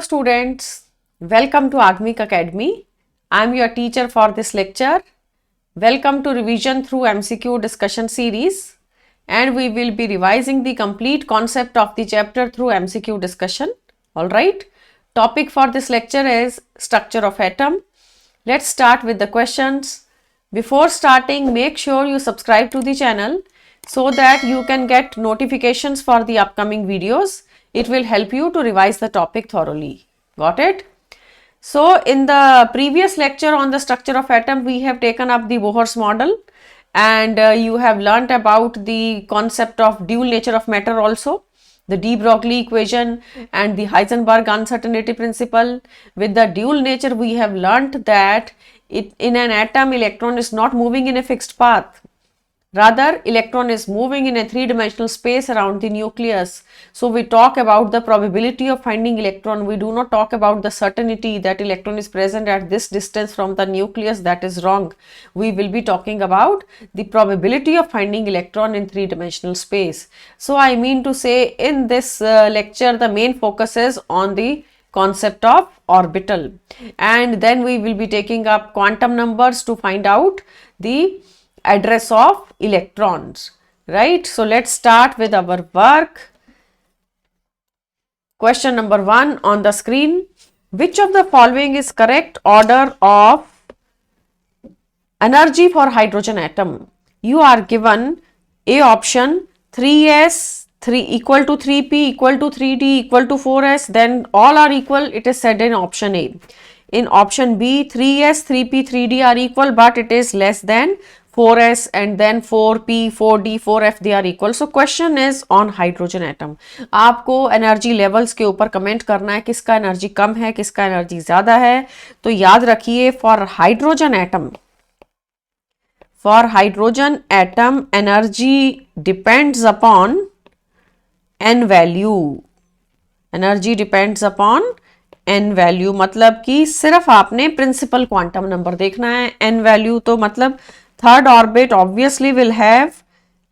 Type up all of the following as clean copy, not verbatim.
students, welcome to Agmik Academy. I am your teacher for this lecture. Welcome to revision through MCQ discussion series, and we will be revising the complete concept of the chapter through MCQ discussion. Alright, topic for this lecture is structure of atom. Let's start with the questions. Before starting, make sure you subscribe to the channel so that you can get notifications for the upcoming videos. It will help you to revise the topic thoroughly. Got it? So in the previous lecture on the structure of atom, we have taken up the Bohr's model, and you have learnt about the concept of dual nature of matter also, the de Broglie equation and the Heisenberg uncertainty principle. With the dual nature, we have learnt that in an atom, electron is not moving in a fixed path. Rather, electron is moving in a three-dimensional space around the nucleus. So we talk about the probability of finding electron. We do not talk about the certainty that electron is present at this distance from the nucleus. That is wrong. We will be talking about the probability of finding electron in three-dimensional space. So I mean to say, in this lecture, the main focus is on the concept of orbital, and then we will be taking up quantum numbers to find out the address of electrons, right? So let's start with our work. Question number 1 on the screen. Which of the following is correct order of energy for hydrogen atom? You are given A option 3s 3 equal to 3p equal to 3d equal to 4s, then all are equal, it is said in option A. In option B, 3s 3p 3d are equal, but it is less than 4s, and then 4p 4d 4f they are equal. So question is on hydrogen atom. आपको energy levels के ऊपर comment करना है, किसका energy कम है, किसका energy ज्यादा है. तो याद रखिए, for hydrogen atom energy depends upon n value. Energy depends upon n value मतलब कि सिर्फ आपने प्रिंसिपल क्वांटम नंबर देखना है. n वैल्यू तो मतलब third orbit obviously will have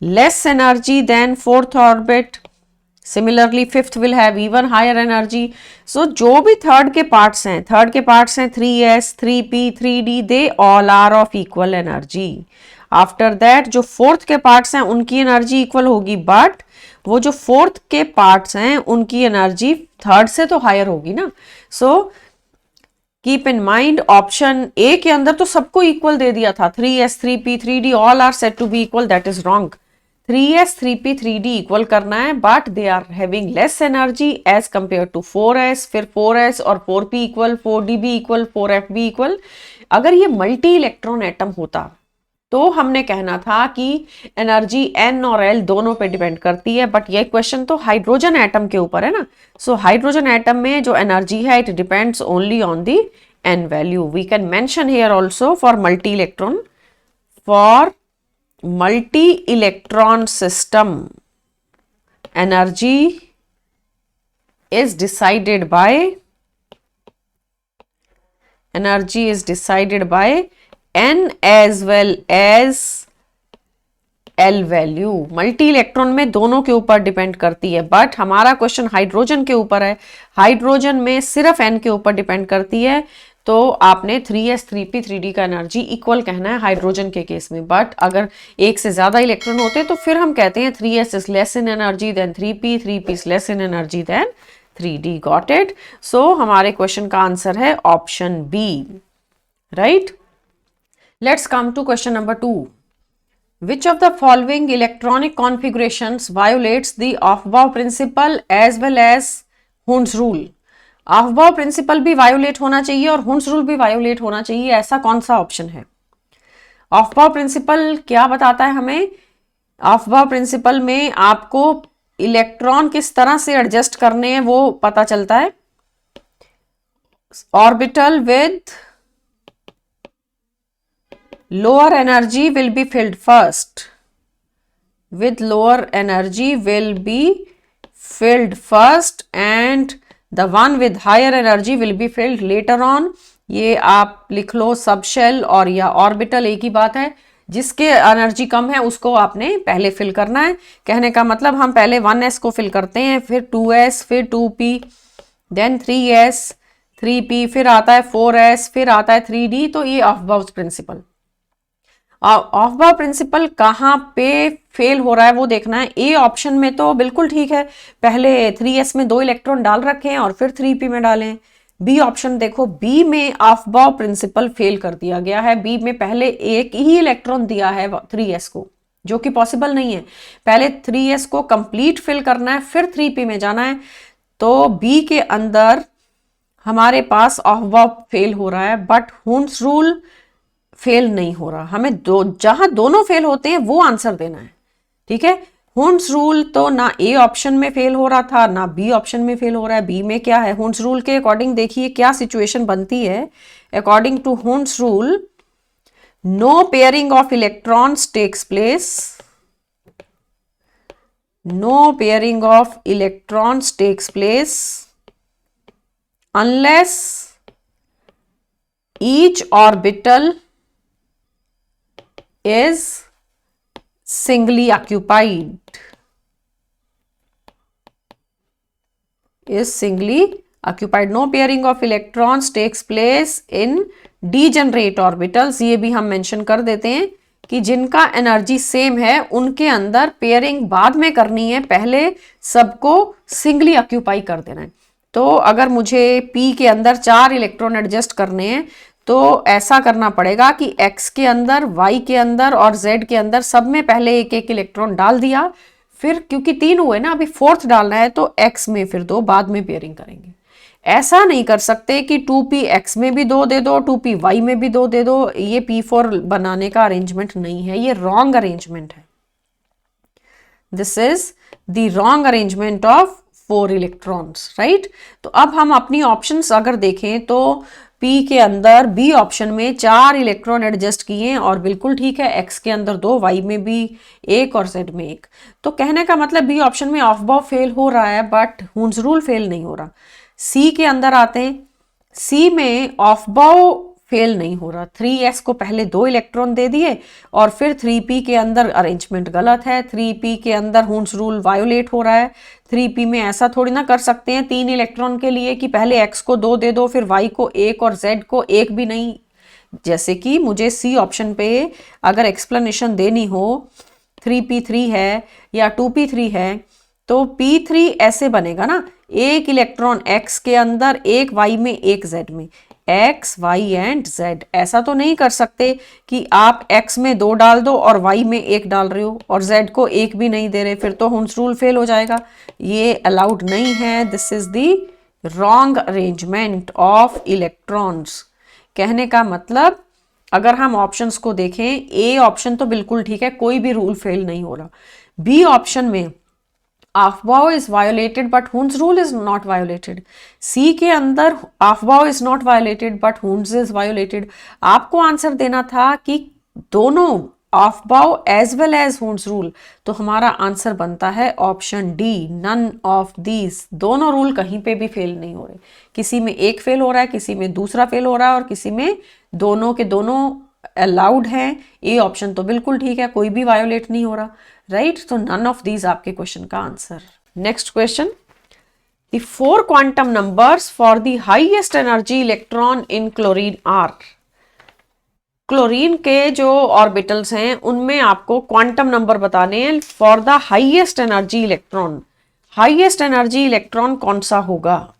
less energy than fourth orbit. Similarly fifth will have even higher energy. So जो भी थर्ड के पार्ट्स हैं 3s 3p 3d they all are of equal energy. After that जो fourth के parts हैं उनकी energy equal होगी, but वो जो फोर्थ के पार्ट्स हैं उनकी एनर्जी थर्ड से तो हायर होगी ना. So keep in mind, option A के अंदर तो सबको इक्वल दे दिया था, 3s 3p 3d all are said to be equal. That is wrong. 3s 3p 3d equal करना है, but they are having less energy as compare to 4s. फिर 4s और 4p इक्वल, 4d भी equal, 4f भी equal. अगर ये multi electron atom होता तो हमने कहना था कि एनर्जी n और l दोनों पे डिपेंड करती है, बट ये क्वेश्चन तो हाइड्रोजन एटम के ऊपर है ना. सो हाइड्रोजन एटम में जो एनर्जी है it depends only on the n value. We can mention here also for multi electron system energy is decided by n as well as l value. Multi electron में दोनों के ऊपर depend करती है, but हमारा question hydrogen के ऊपर है. हाइड्रोजन में सिर्फ n के ऊपर डिपेंड करती है, तो आपने 3s 3p 3d का एनर्जी इक्वल कहना है हाइड्रोजन के केस में. बट अगर एक से ज्यादा इलेक्ट्रॉन होते तो फिर हम कहते हैं 3s is less in energy than 3p 3p is less in energy than 3d. Got it? So हमारे क्वेश्चन का आंसर है option B. Right? Let's come to question number 2. Which of the following electronic configurations violates the Aufbau principle as well as Hund's rule? Aufbau principle भी violate होना चाहिए और Hund's rule भी violate होना चाहिए. ऐसा कौन सा ऑप्शन है? Aufbau principle क्या बताता है हमें? Aufbau principle में आपको इलेक्ट्रॉन किस तरह से एडजस्ट करने हैं वो पता चलता है. Orbital with lower energy will be filled first. And the one with higher energy will be filled later on. ये आप लिख लो, सब शेल और या ऑर्बिटल एक ही बात है. जिसके एनर्जी कम है उसको आपने पहले फिल करना है. कहने का मतलब हम पहले 1s को फिल करते हैं, फिर 2s, फिर 2p, देन 3s, 3p, फिर आता है 4s, फिर आता है 3d। तो ये ऑफबाउज प्रिंसिपल। ऑफबाउ प्रिंसिपल कहाँ पे फेल हो रहा है वो देखना है। ए ऑप्शन में तो बिल्कुल ठीक है, पहले 3s में 2 इलेक्ट्रॉन डाल रखे हैं और फिर 3p में डालें। बी ऑप्शन देखो, बी में ऑफबाउ प्रिंसिपल फेल कर दिया गया है। बी में पहले एक ही इलेक्ट्रॉन दिया है 3s को, जो कि पॉसिबल नहीं है। पहले 3s को कंप्लीट फिल करना है, फिर 3p में जाना है। तो बी के अंदर हमारे पास ऑफबाउ फेल हो रहा है, बट हुन्स रूल फेल नहीं हो रहा। हमें जहां दोनों फेल होते हैं वो आंसर देना है, ठीक है। हुन्स रूल तो ना ए ऑप्शन में फेल हो रहा था, ना बी ऑप्शन में फेल हो रहा है। बी में क्या है, हुन्स रूल के अकॉर्डिंग देखिए क्या सिचुएशन बनती है। According to Hund's rule, no pairing of electrons takes place, no pairing of electrons takes place unless each orbital is singly occupied, is singly occupied. No pairing of electrons takes place in degenerate orbitals. ये भी हम mention कर देते हैं कि जिनका energy same है उनके अंदर पेयरिंग बाद में करनी है, पहले सबको सिंगली ऑक्यूपाई कर देना है। तो अगर मुझे P के अंदर 4 इलेक्ट्रॉन एडजस्ट करने हैं तो ऐसा करना पड़ेगा कि X के अंदर, Y के अंदर और Z के अंदर सब में पहले एक एक इलेक्ट्रॉन डाल दिया, फिर क्योंकि 3 हुए ना, अभी 4th डालना है तो X में फिर 2 बाद में पेयरिंग करेंगे। ऐसा नहीं कर सकते कि 2p X में भी 2 दे दो, 2p Y में भी 2 दे दो। ये P4 बनाने का अरेंजमेंट नहीं है, ये रॉन्ग अरेंजमेंट है। This is the wrong arrangement of 4 electrons, right. तो अब हम अपनी ऑप्शंस अगर देखें तो P के अंदर B ऑप्शन में 4 इलेक्ट्रॉन एडजस्ट किए और बिल्कुल ठीक है। X के अंदर 2, Y में भी 1 और Z में 1। तो कहने का मतलब B ऑप्शन में ऑफबाउ फेल हो रहा है, बट हुन्स रूल फेल नहीं हो रहा। C के अंदर आते हैं, C में ऑफबाउ फेल नहीं हो रहा। 3s को पहले 2 इलेक्ट्रॉन दे दिए और फिर 3p के अंदर अरेंजमेंट गलत है। 3p के अंदर हुन्स रूल वायोलेट हो रहा है। 3p में ऐसा थोड़ी ना कर सकते हैं 3 इलेक्ट्रॉन के लिए कि पहले x को 2 दे दो, फिर y को 1 और z को 1 भी नहीं। जैसे कि मुझे C ऑप्शन पे अगर एक्सप्लेनेशन देनी हो, 3p3 है या 2p3 है, तो p3 ऐसे बनेगा ना, एक इलेक्ट्रॉन x के अंदर, एक y में, एक z में, x, y एंड z। ऐसा तो नहीं कर सकते कि आप x में 2 डाल दो और y में 1 डाल रहे हो और z को 1 भी नहीं दे रहे, फिर तो हुन्स रूल फेल हो जाएगा। ये अलाउड नहीं है। This is the wrong arrangement of electrons. कहने का मतलब अगर हम ऑप्शंस को देखें, ए ऑप्शन तो बिल्कुल ठीक है, कोई भी रूल फेल नहीं हो रहा। बी ऑप्शन में Aufbau is violated but Hund's rule is not violated. C के अंदर Aufbau is not violated but Hund's is violated. आपको आंसर देना था कि दोनों Aufbau as well as Hund's rule. तो हमारा आंसर बनता है option D, none of these. दोनों रूल कहीं पे भी फेल नहीं हो रहे, किसी में एक फेल हो रहा है, किसी में दूसरा फेल हो रहा है और किसी में दोनों के दोनों अलाउड हैं। ए ऑप्शन तो बिल्कुल ठीक है, कोई भी वायोलेट नहीं हो रहा, राइट। तो नन ऑफ दीज आपके क्वेश्चन का answer. Next question, the 4 quantum numbers for the highest energy electron in chlorine are. Chlorine के जो ऑर्बिटल्स हैं उनमें आपको क्वांटम नंबर बताने हैं for the highest energy electron. Highest energy electron कौन सा होगा?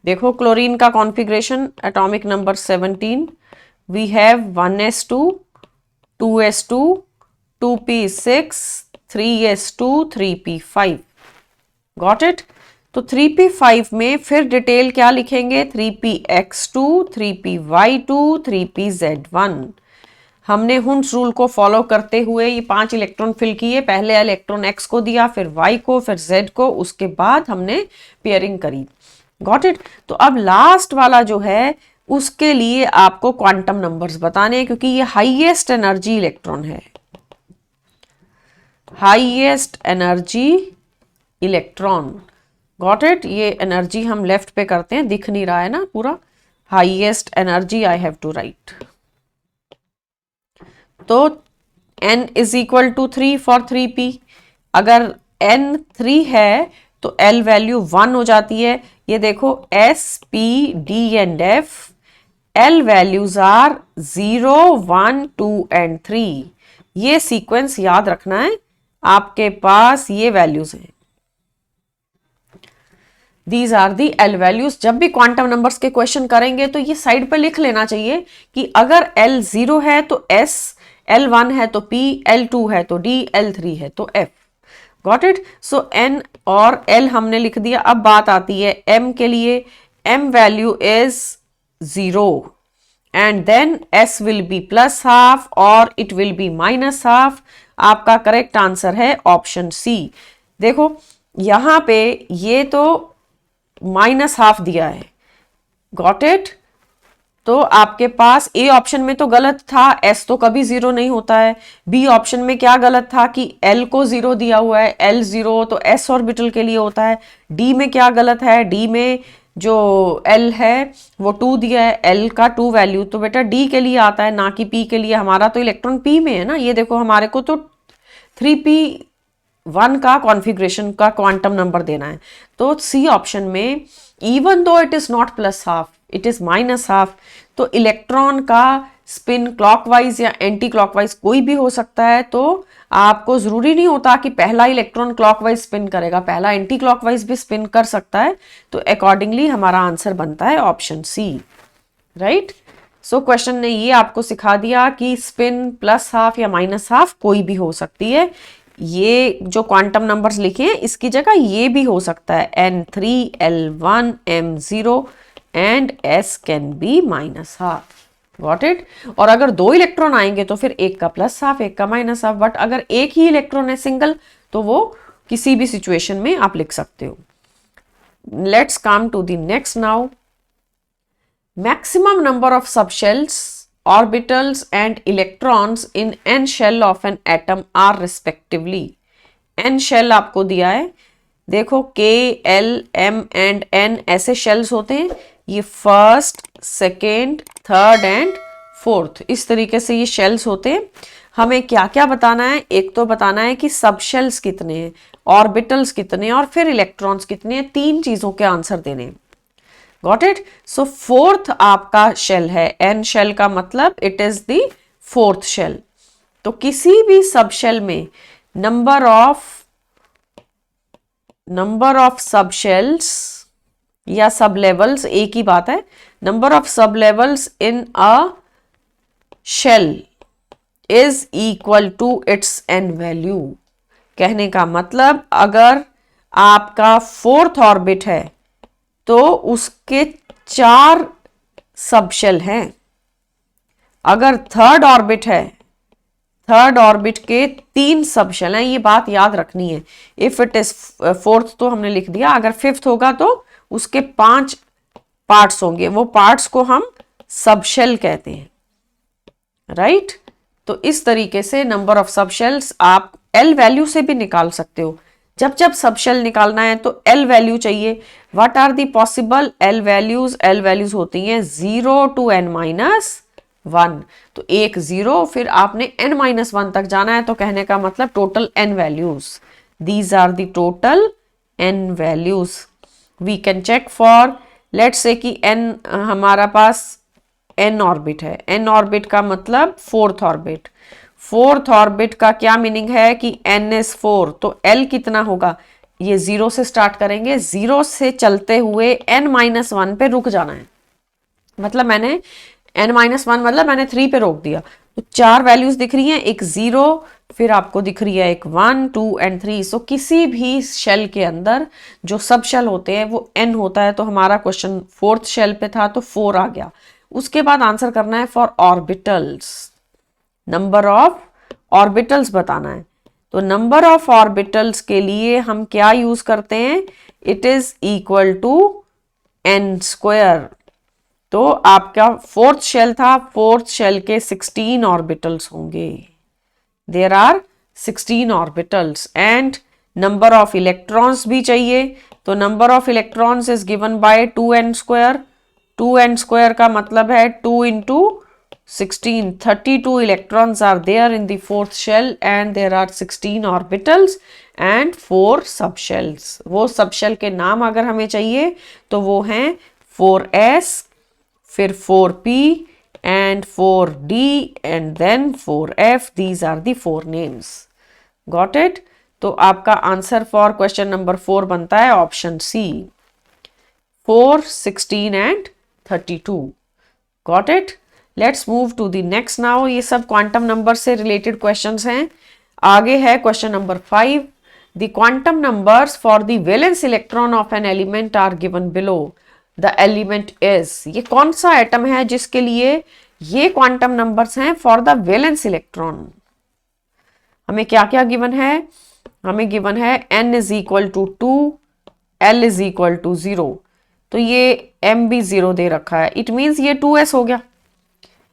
देखो क्लोरीन का configuration, atomic number 17, we have 1s2, 2s2, 2p6, 3s2, 3p5। Got it? तो 3p5 में फिर डिटेल क्या लिखेंगे? 3px2, 3py2, 3pz1। हमने हुन्स रूल को फॉलो करते हुए ये 5 इलेक्ट्रॉन फिल किए। पहले इलेक्ट्रॉन x को दिया, फिर y को, फिर z को, उसके बाद हमने पेयरिंग करी। Got it? तो अब लास्ट वाला जो है उसके लिए आपको क्वांटम नंबर्स बताने हैं, क्योंकि ये हाईएस्ट एनर्जी इलेक्ट्रॉन है। Highest energy electron, got it? ये एनर्जी हम लेफ्ट पे करते हैं, दिख नहीं रहा है ना पूरा। Highest energy I have to write. तो n is equal to 3 for 3p। अगर n 3 है तो L वैल्यू 1 हो जाती है। ये देखो S, P, D and F, L values are 0, 1, 2 and 3। ये सीक्वेंस याद रखना है, आपके पास ये वैल्यूज हैं। These are the L values. जब भी क्वांटम नंबर्स के क्वेश्चन करेंगे तो ये साइड पर लिख लेना चाहिए कि अगर L 0 है तो S, L 1 है तो P, L 2 है तो D, L 3 है तो F। Got it. So N और L हमने लिख दिया। अब बात आती है M के लिए। M value is 0 and then S will be plus half और it will be minus half. आपका करेक्ट आंसर है ऑप्शन सी। देखो यहां पे ये तो माइनस हाफ दिया है। Got it. तो आपके पास ए ऑप्शन में तो गलत था, एस तो कभी 0 नहीं होता है। बी ऑप्शन में क्या गलत था कि एल को 0 दिया हुआ है, एल 0 तो एस ऑर्बिटल के लिए होता है। डी में क्या गलत है, डी में जो एल है वो 2 दिया है, एल का 2 वैल्यू तो बेटा डी के लिए आता है, ना कि पी के लिए। हमारा तो इलेक्ट्रॉन पी में है ना। ये देखो हमारे को तो 3p1 का कॉन्फ़िगरेशन का क्वांटम नंबर देना है। तो सी ऑप्शन में even though it is not plus half, it is minus half, तो इलेक्ट्रॉन का स्पिन क्लॉकवाइज या एंटी क्लॉकवाइज कोई भी हो सकता है। तो आपको जरूरी नहीं होता कि पहला इलेक्ट्रॉन क्लॉकवाइज स्पिन करेगा, पहला एंटी क्लॉकवाइज भी स्पिन कर सकता है। तो अकॉर्डिंगली हमारा आंसर बनता है option C. Right. So question ने ये आपको सिखा दिया कि स्पिन प्लस हाफ या माइनस हाफ कोई भी हो सकती है। ये जो क्वांटम नंबर्स लिखे हैं इसकी जगह ये भी हो सकता है, N3, L1, M0 and S can be minus half. Got it. और अगर 2 इलेक्ट्रॉन आएंगे तो फिर एक का प्लस हाफ एक का माइनस हाफ, बट अगर एक ही इलेक्ट्रॉन है सिंगल तो वो किसी भी सिचुएशन में आप लिख सकते हो। Let's come to the next now. Maximum number of subshells, orbitals and electrons in n shell of an atom are respectively। n shell आपको दिया है, देखो K, L, M and N ऐसे shells होते हैं। ये first, second, third and fourth, इस तरीके से ये shells होते हैं। हमें क्या क्या बताना है, एक तो बताना है कि सब शेल्स कितने हैं, ऑर्बिटल्स कितने हैं और फिर इलेक्ट्रॉन्स कितने हैं। 3 चीजों के आंसर देने हैं। Got it. सो फोर्थ आपका शेल है, एन शेल का मतलब it is the fourth shell. तो किसी भी सब शेल में नंबर ऑफ सब शेल्स या सब लेवल्स एक ही बात है। Number of sublevels in a shell is equal to its N value. कहने का मतलब अगर आपका फोर्थ ऑर्बिट है तो उसके 4 सबशेल हैं। अगर थर्ड ऑर्बिट है, थर्ड ऑर्बिट के 3 सबशेल हैं। ये बात याद रखनी है। इफ इट इज फोर्थ तो हमने लिख दिया, अगर फिफ्थ होगा तो उसके 5 पार्ट्स होंगे, वो पार्ट्स को हम सबशेल कहते हैं। राइट। तो इस तरीके से नंबर ऑफ सबशेल्स आप एल वैल्यू से भी निकाल सकते हो। जब जब सबशेल निकालना है तो एल वैल्यू चाहिए। What are the possible L values? L values होती हैं 0 to n-1। तो एक 0, फिर आपने n-1 तक जाना है, तो कहने का मतलब total n values. These are the total n values. We can check for, let's say कि n हमारा पास n ऑर्बिट है। n ऑर्बिट का मतलब फोर्थ ऑर्बिट। फोर्थ ऑर्बिट का क्या मीनिंग है कि n इज 4, तो L कितना होगा? ये 0 से स्टार्ट करेंगे, 0 से चलते हुए n-1 पे रुक जाना है। मतलब मैंने n-1 मतलब मैंने 3 पे रोक दिया। तो 4 वैल्यूज दिख रही हैं, एक 0, फिर आपको दिख रही है एक 1, 2 एंड 3। सो किसी भी शेल के अंदर जो सब शेल होते हैं वो n होता है। तो हमारा क्वेश्चन फोर्थ शेल पे था तो 4 आ गया। उसके बाद आंसर करना है for orbitals. Number of orbitals बताना है। तो नंबर ऑफ ऑर्बिटल्स के लिए हम क्या यूज करते हैं? It is equal to n²। तो आपका फोर्थ शेल था, फोर्थ शेल के 16 ऑर्बिटल्स होंगे। There are 16 orbitals and number of electrons भी चाहिए। तो number of electrons is given by 2n²। 2n² का मतलब है 2 into 16, 32 electrons are there in the fourth shell and there are 16 orbitals and 4 subshells. वो subshell के नाम अगर हमें चाहिए तो वो हैं 4s, फिर 4p and 4d and then 4f. These are the 4 names. Got it? तो आपका आंसर फॉर क्वेश्चन नंबर 4 बनता है option C, 4, 16 and 32. Got it? Let's move to the next now. ये सब क्वांटम नंबर से रिलेटेड क्वेश्चंस हैं। आगे है question number 5. The quantum numbers for the valence electron of an element are given below. The element is, ये कौन सा atom है जिसके लिए ये क्वांटम नंबर्स हैं फॉर द वैलेंस इलेक्ट्रॉन? हमें क्या क्या गिवन है? हमें गिवन है n is equal to 2, l is equal to 0, तो ये m भी 0 दे रखा है। इट मीन्स ये 2s हो गया।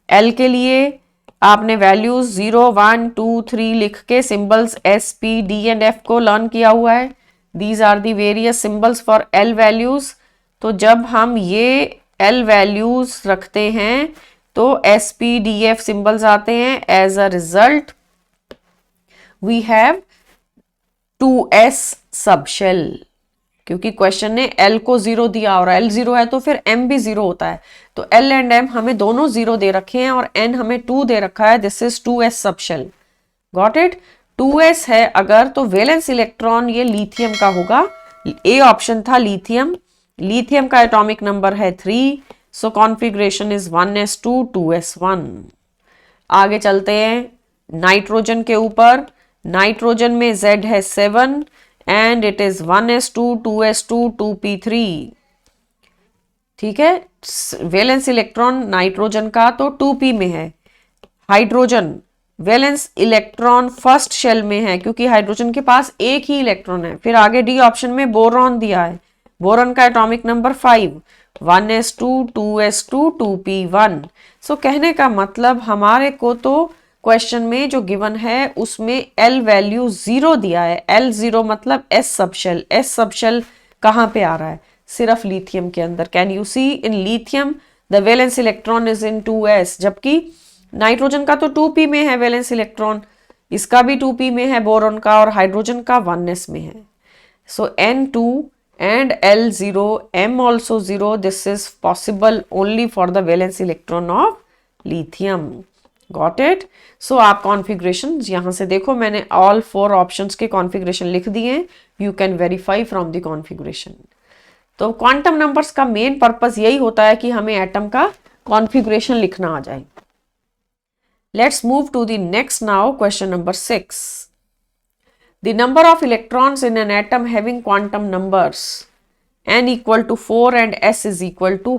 l के लिए आपने वैल्यूज 0, 1, 2, 3 लिख के symbols s, p, d and f को लर्न किया हुआ है। These are the various symbols for l values. तो जब हम ये l वैल्यूज रखते हैं तो s, p, d, f symbols आते हैं। As a result we have 2s subshell, क्योंकि क्वेश्चन ने l को 0 दिया और l 0 है तो फिर m भी 0 होता है। तो l एंड m हमें दोनों 0 दे रखे हैं और n हमें 2 दे रखा है। This is 2s subshell. Got it? 2s है अगर तो वैलेंस इलेक्ट्रॉन ये लिथियम का होगा। ए ऑप्शन था लिथियम। लिथियम का एटॉमिक नंबर है 3, सो कॉन्फ़िगरेशन इज 1s2 2s1। आगे चलते हैं नाइट्रोजन के ऊपर। नाइट्रोजन में Z है 7 and it is 1s2 2s2 2p3। ठीक है, वैलेंस इलेक्ट्रॉन नाइट्रोजन का तो 2p में है। Hydrogen valence electron first shell में है क्योंकि हाइड्रोजन के पास एक ही इलेक्ट्रॉन है। फिर आगे डी ऑप्शन में बोरॉन दिया है। बोरॉन का atomic number 5, 1s2 2s2 2p1। सो कहने का मतलब हमारे को तो क्वेश्चन में जो गिवन है उसमें L वैल्यू 0 दिया है। L 0 मतलब S सबशेल। S सबशेल कहाँ पे आ रहा है? सिर्फ लिथियम के अंदर। Can you see in lithium the valence electron is in 2s, जबकि नाइट्रोजन का तो 2p में है वैलेंस इलेक्ट्रॉन, इसका भी 2p में है बोरॉन का, और हाइड्रोजन का 1s में है। सो n2 and L0, M also 0. This is possible only for the valence electron of lithium. Got it? So आप कॉन्फ़िगरेशन यहाँ से देखो, मैंने all 4 ऑप्शंस के कॉन्फ़िगरेशन लिख दिए हैं। You can verify from the configuration. तो क्वांटम नंबर्स का मेन पर्पस यही होता है कि हमें एटम का कॉन्फ़िगरेशन लिखना आ जाए। Let's move to the next now, question number 6. The number of electrons in an atom having quantum numbers n equal to 4 and s is equal to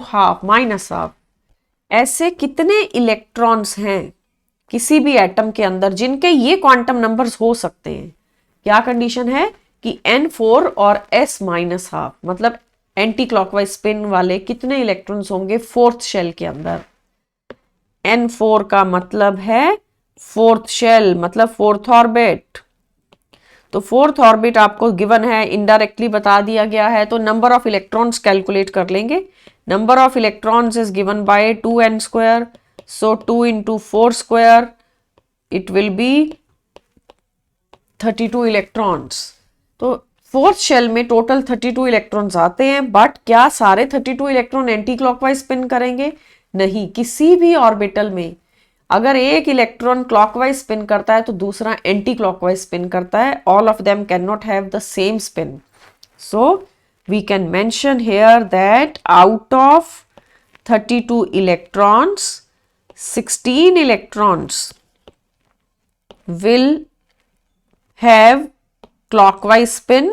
minus half. ऐसे कितने इलेक्ट्रॉन्स हैं किसी भी atom के अंदर जिनके ये क्वांटम नंबर्स हो सकते हैं? क्या कंडीशन है कि n4 और s माइनस हाफ, मतलब एंटी क्लॉकवाइज स्पिन वाले कितने इलेक्ट्रॉन्स होंगे फोर्थ शेल के अंदर? n4 का मतलब है फोर्थ शेल, मतलब फोर्थ ऑर्बिट। तो फोर्थ ऑर्बिट आपको गिवन है, इनडायरेक्टली बता दिया गया है, तो नंबर ऑफ इलेक्ट्रॉन्स कैलकुलेट कर लेंगे। Number of electrons is given bye 2n square, so 2 into 4 square it will B 32 electrons. तो फोर्थ शेल में टोटल 32 इलेक्ट्रॉन्स आते हैं, बट क्या सारे 32 इलेक्ट्रॉन एंटी क्लॉकवाइज स्पिन करेंगे? नहीं, किसी भी ऑर्बिटल में अगर एक इलेक्ट्रॉन क्लॉकवाइज स्पिन करता है तो दूसरा एंटी क्लॉकवाइज स्पिन करता है। All of them can not have the same spin. So we can mention here that out of 32 electrons 16 electrons will have clockwise spin.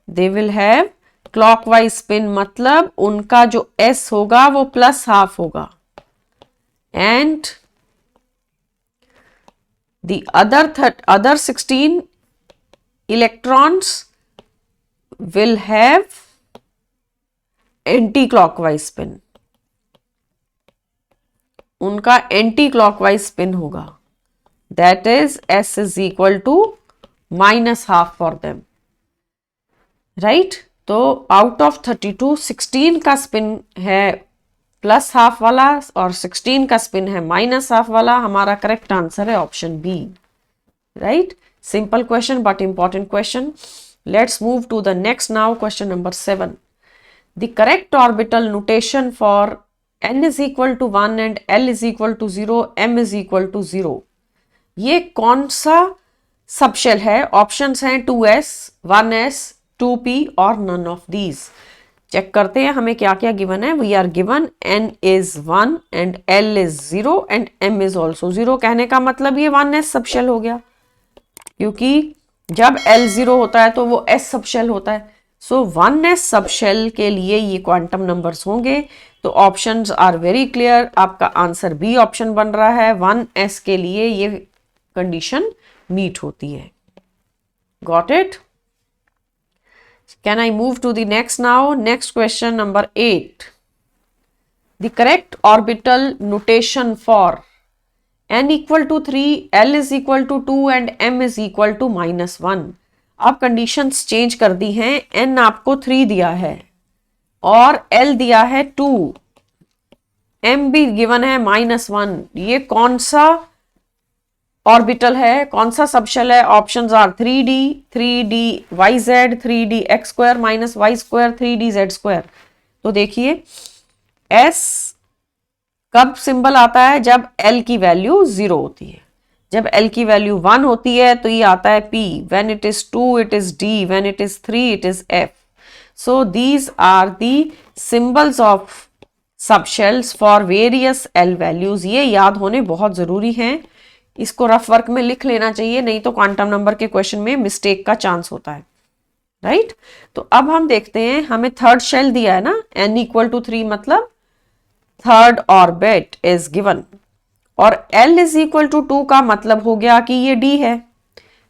They will have clockwise spin, मतलब उनका जो S होगा वो plus half होगा, and the other 16 electrons will have anti-clockwise spin. उनका anti clockwise spin होगा। That is S is equal to minus half for them, right? तो out of 32 16 का स्पिन है प्लस हाफ वाला और 16 का स्पिन है माइनस हाफ वाला। हमारा करेक्ट आंसर है option B. right? Simple question but important question. Let's move to the next now, question number 7. The correct orbital notation for n is equal to 1 and L is equal to 0, M is equal to 0. ये कौन सा subshell है? Options हैं 2s, 1s, 2p और none of these. Check करते हैं हमें क्या क्या गिवन है. We are given n is 1 and L is 0 and M is also 0. कहने का मतलब ये 1s सबशेल हो गया, क्योंकि जब L 0 होता है तो वो S सबशेल होता है. सो 1s सबशेल के लिए ये क्वांटम नंबर्स होंगे. तो ऑप्शंस आर वेरी क्लियर. आपका आंसर बी ऑप्शन बन रहा है. 1s के लिए ये कंडीशन मीट होती है. Got it? Can I move to the next now? Next question number 8. The correct orbital notation for n equal to 3, L is equal to 2 and M is equal to -1. अब conditions change कर दी हैं. n आपको 3 दिया है और L दिया है 2, M भी गिवन है -1. ये कौन सा ऑर्बिटल है, कौन सा सबशेल है? Options are 3D, 3DYZ, 3DX² -Y², 3DZ². तो देखिए S कब सिंबल आता है? जब L की वैल्यू 0 होती है. जब L की वैल्यू 1 होती है तो ये आता है P. When it is 2 it is D. When it is 3 it is F. So these are the symbols of subshells for various L values. ये याद होने बहुत जरूरी हैं. इसको रफ वर्क में लिख लेना चाहिए, नहीं तो क्वांटम नंबर के क्वेश्चन में मिस्टेक का चांस होता है. राइट? तो अब हम देखते हैं, हमें थर्ड शेल दिया है ना, n इक्वल टू 3 मतलब थर्ड ऑर्बिट इज गिवन, और L इज इक्वल टू 2 का मतलब हो गया कि ये D है.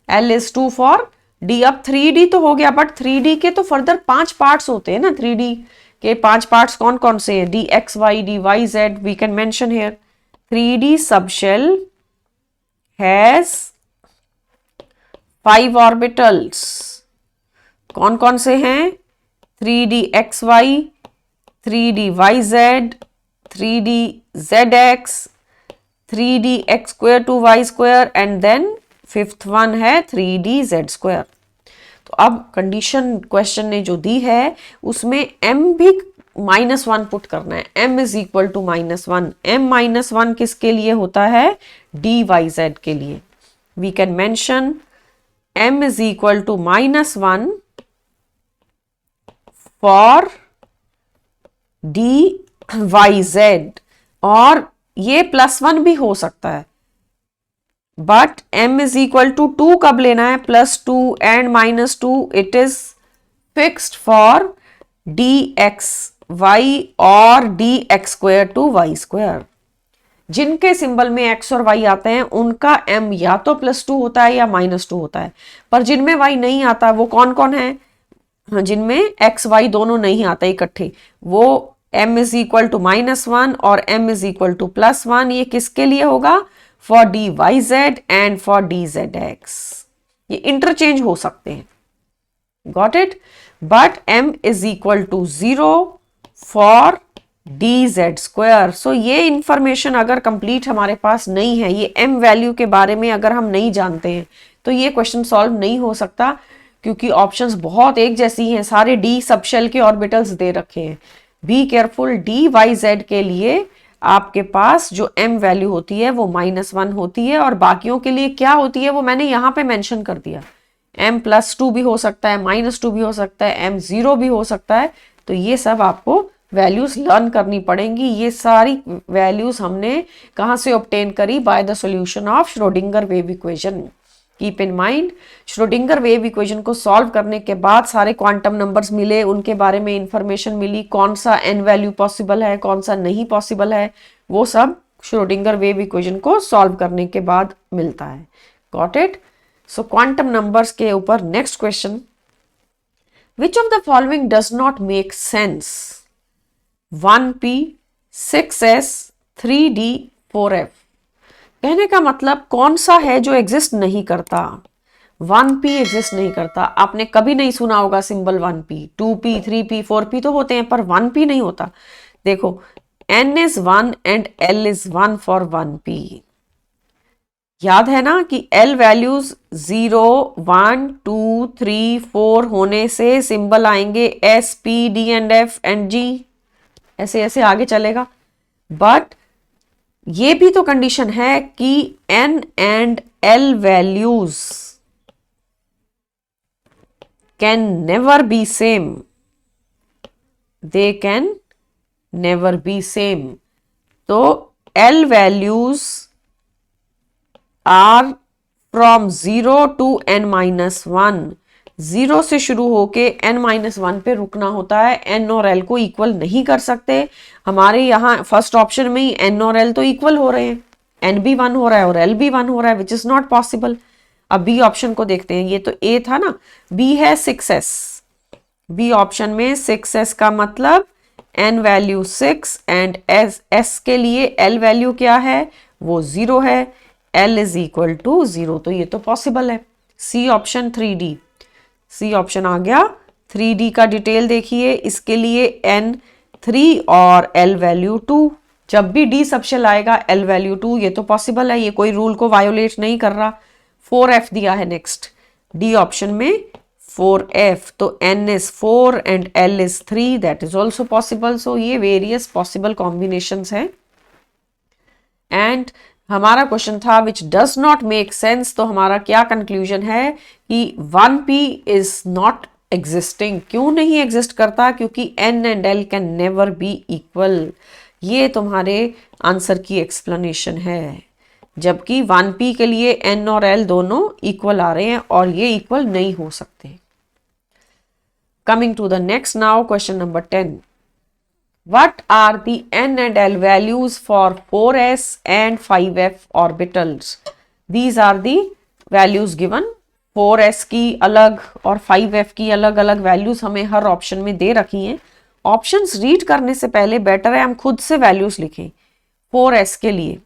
L is 2 for D. अब 3D तो हो गया, बट 3D के तो फर्दर 5 पार्ट्स होते हैं ना. 3D के 5 पार्ट्स कौन कौन से हैं? DXY, DYZ, we can mention here. 3D subshell has 5 orbitals. कौन कौन से हैं? 3DXY, 3DYZ, 3DZX, 3DX² to Y² and then fifth one है 3DZ². तो अब कंडीशन क्वेश्चन ने जो दी है उसमें M भी -1 पुट करना है. M is equal to -1. M -1 किसके लिए होता है? DYZ के लिए. We can mention M is equal to -1 for DYZ, और ये +1 भी हो सकता है, but M is equal to 2 कब लेना है? +2 and -2 it is fixed for DXY और DX² to Y². जिनके सिंबल में x और y आते हैं उनका M या तो +2 होता है या -2 होता है, पर जिनमें y नहीं आता वो कौन कौन है? जिनमें x y दोनों नहीं आते इकट्ठे, वो M इज इक्वल टू -1 और M इज इक्वल टू +1. ये किसके लिए होगा? For DYZ and for DZX. ये इंटरचेंज हो सकते हैं. Got it? But M is equal to 0 for DZ². So ये इंफॉर्मेशन अगर कंप्लीट हमारे पास नहीं है, ये M वैल्यू के बारे में अगर हम नहीं जानते हैं, तो ये क्वेश्चन सॉल्व नहीं हो सकता, क्योंकि ऑप्शंस बहुत एक जैसी हैं. सारे D सबशेल के ऑर्बिटल्स दे रखे हैं. Be careful. DYZ के लिए आपके पास जो M वैल्यू होती है वो -1 होती है, और बाकियों के लिए क्या होती है वो मैंने यहाँ पे मेंशन कर दिया. M +2 भी हो सकता है, -2 भी हो सकता है, M 0 भी हो सकता है. तो ये सब आपको वैल्यूज लर्न करनी पड़ेंगी. ये सारी वैल्यूज हमने कहाँ से ऑब्टेन करी? By the solution of Schrodinger wave equation. Keep in mind, Schrodinger wave equation को सॉल्व करने के बाद सारे क्वांटम नंबर्स मिले, उनके बारे में इंफॉर्मेशन मिली, कौन सा n वैल्यू पॉसिबल है, कौन सा नहीं पॉसिबल है, वो सब श्रोडिंगर वेव इक्वेशन को सॉल्व करने के बाद मिलता है. Got it? So quantum numbers के ऊपर next question. Which of the following does not make sense? 1p, 6s, 3d, 4f. कहने का मतलब कौन सा है जो एग्जिस्ट नहीं करता? 1p एग्जिस्ट नहीं करता. आपने कभी नहीं सुना होगा symbol 1p. 2p, 3p, 4p तो होते हैं, पर 1p नहीं होता. देखो, n is 1 and L is 1 for 1p. याद है ना कि L वैल्यूज 0, 1, 2, 3, 4 होने से सिंबल आएंगे S, P, D and F and G, ऐसे ऐसे आगे चलेगा। बट ये भी तो कंडीशन है कि N and L values can never be same, they can never be same. तो L values are from 0 to n-1, 0 से शुरू होके n-1 पे रुकना होता है। n और l को इक्वल नहीं कर सकते। हमारे यहाँ फर्स्ट ऑप्शन में ही n और l तो इक्वल हो रहे हैं, n भी 1 हो रहा है और l भी 1 हो रहा है, विच इज नॉट पॉसिबल। अब बी ऑप्शन को देखते हैं, ये तो a था ना, b है 6s, बी ऑप्शन में 6s का मतलब n वैल्यू 6 एंड s के लिए l वैल्यू क्या है, वो 0 है, L इज इक्वल टू 0, तो ये तो पॉसिबल है। C option 3D, C option आ गया। 3D का डिटेल देखिए, इसके लिए N 3 और L वैल्यू 2, जब भी D सबशेल आएगा L वैल्यू 2, ये तो पॉसिबल है, ये कोई रूल को वायोलेट नहीं कर रहा। 4F दिया है नेक्स्ट D ऑप्शन में 4F, तो N is 4 and L is 3, that is also possible. So ये वेरियस पॉसिबल कॉम्बिनेशंस हैं। एंड हमारा क्वेश्चन था which does not make sense, तो हमारा क्या कंक्लूजन है कि 1p इज नॉट एग्जिस्टिंग। क्यों नहीं एग्जिस्ट करता, क्योंकि n and l can never B equal. ये तुम्हारे आंसर की एक्सप्लेनेशन है, जबकि 1p के लिए n और l दोनों इक्वल आ रहे हैं और ये इक्वल नहीं हो सकते। Coming to the next now, question number 10, what are the n and l values for 4s and 5f orbitals? These are the values given। 4s की अलग और 5f की अलग अलग वैल्यूज हमें हर ऑप्शन में दे रखी हैं। ऑप्शंस रीड करने से पहले बेटर है हम खुद से वैल्यूज लिखें। 4s के लिए,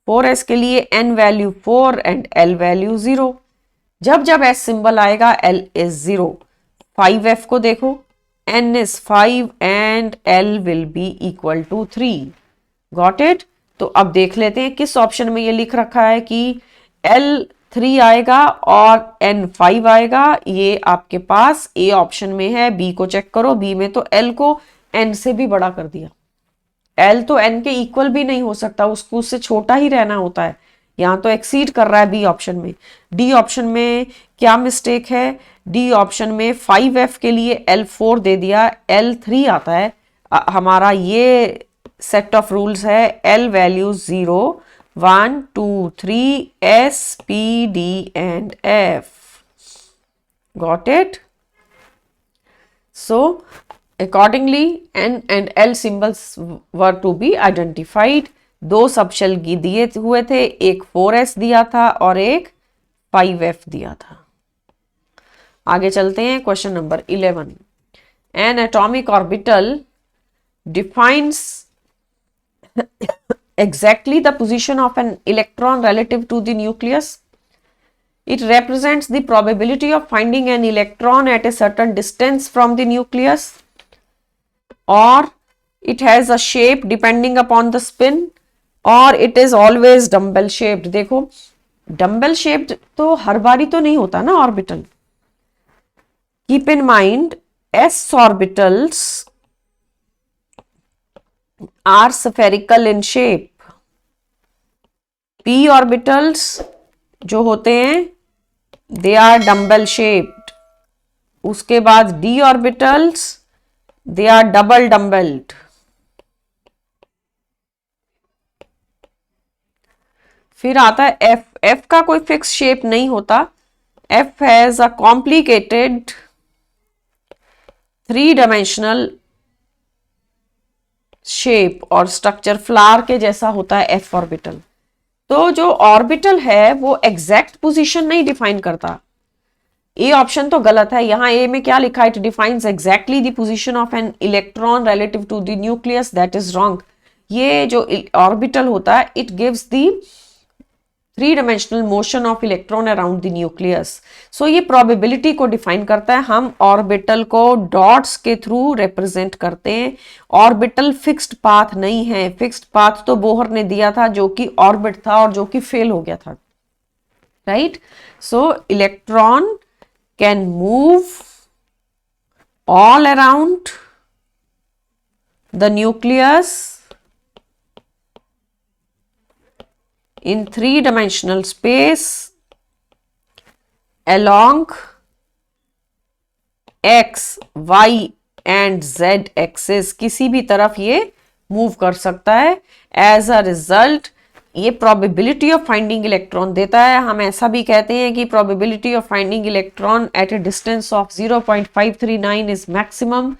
4s के लिए n value 4 and l value 0, जब जब s सिंबल आएगा l इज 0। 5f को देखो, n is 5 and l will be equal to 3, got it। तो अब देख लेते हैं किस ऑप्शन में ये लिख रखा है कि l 3 आएगा और n 5 आएगा। ये आपके पास a ऑप्शन में है, b को चेक करो, b में तो l को n से भी बड़ा कर दिया। l तो n के इक्वल भी नहीं हो सकता, उसको उससे छोटा ही रहना होता है, यहाँ तो एक्सीड कर रहा है b ऑप्शन में। d ऑप्शन में क्या मिस्टेक है, डी ऑप्शन में 5f के लिए L4 दे दिया, L3 आता है। हमारा ये सेट ऑफ रूल्स है, L value 0, 1, 2, 3, S, P, D and F, got it. So accordingly N and L symbols were to be identified. दो सबशेल दिए हुए थे, एक 4s दिया था और एक 5f दिया था। आगे चलते हैं, question number 11, N atomic orbital defines exactly the position of an electron relative to the nucleus. It represents the probability of finding an electron at a certain distance from the nucleus, or it has a shape depending upon the spin, or it is always dumbbell shaped। देखो dumbbell shaped तो हर बारी तो नहीं होता ना orbital. Keep in mind, s orbitals are spherical in shape, p orbitals जो होते हैं they are dumbbell shaped, उसके बाद d orbitals they are double dumbbelled। फिर आता है f, f का कोई फिक्स शेप नहीं होता, f has a complicated 3-dimensional shape और स्ट्रक्चर फ्लावर के जैसा होता है f ऑर्बिटल। तो जो ऑर्बिटल है वो एग्जैक्ट पोजीशन नहीं डिफाइन करता। ए ऑप्शन तो गलत है, यहाँ ए में क्या लिखा है, it defines exactly the position of an electron relative to the nucleus, that is wrong. ये जो ऑर्बिटल होता है it gives the 3-dimensional motion of electron around the nucleus. So ये प्रोबेबिलिटी को डिफाइन करता है। हम ऑर्बिटल को डॉट्स के थ्रू रिप्रेजेंट करते हैं। ऑर्बिटल फिक्स्ड पाथ नहीं है, फिक्स्ड पाथ तो बोहर ने दिया था जो कि ऑर्बिट था और जो कि फेल हो गया था। right? So electron can move all around the nucleus in three-dimensional space along x, y and z axis, किसी भी तरफ ये मूव कर सकता है. एज अ रिजल्ट ये प्रोबेबिलिटी ऑफ फाइंडिंग इलेक्ट्रॉन देता है. हम ऐसा भी कहते हैं कि probability of finding electron at a distance of 0.539 is maximum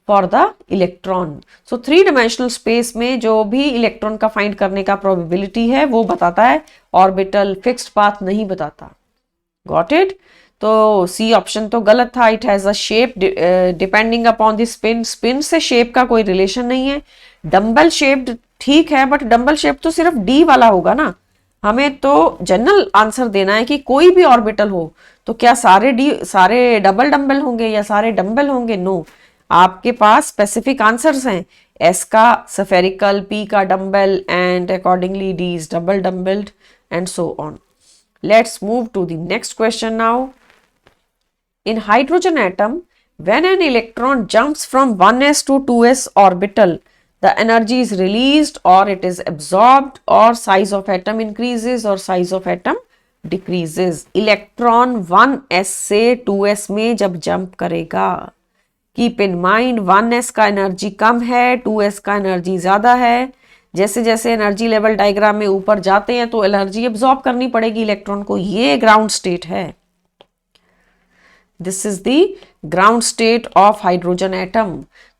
for the electron. So three dimensional space में जो भी इलेक्ट्रॉन का फाइंड करने का प्रोबेबिलिटी है वो बताता है, ऑर्बिटल फिक्स्ड पाथ नहीं बताता. Got it? तो सी ऑप्शन तो गलत था. It has a shape depending upon the spin. Spin से शेप का कोई रिलेशन नहीं है. डम्बल शेप्ड ठीक है, बट डम्बल शेप तो सिर्फ डी वाला होगा ना. हमें तो जनरल आंसर देना है कि कोई भी ऑर्बिटल हो तो क्या सारे डबल डम्बल होंगे या सारे डम्बल होंगे? नो. आपके पास स्पेसिफिक आंसर्स हैं. एस का स्फेरिकल, पी का dumbbell and accordingly d is double dumbbelled and so on. Let's move to the next question now. In hydrogen atom, when an electron jumps from 1s to 2s orbital, the energy is released or it is absorbed, or size of atom increases or size of atom decreases. Electron 1s से 2s में जब jump करेगा, keep in mind 1s का energy कम है, 2s का energy ज़्यादा है. जैसे जैसे एनर्जी लेवल डायग्राम में ऊपर जाते हैं तो एनर्जी एब्जॉर्ब करनी पड़ेगी इलेक्ट्रॉन को. ये ग्राउंड स्टेट है. This is the ground state of hydrogen atom.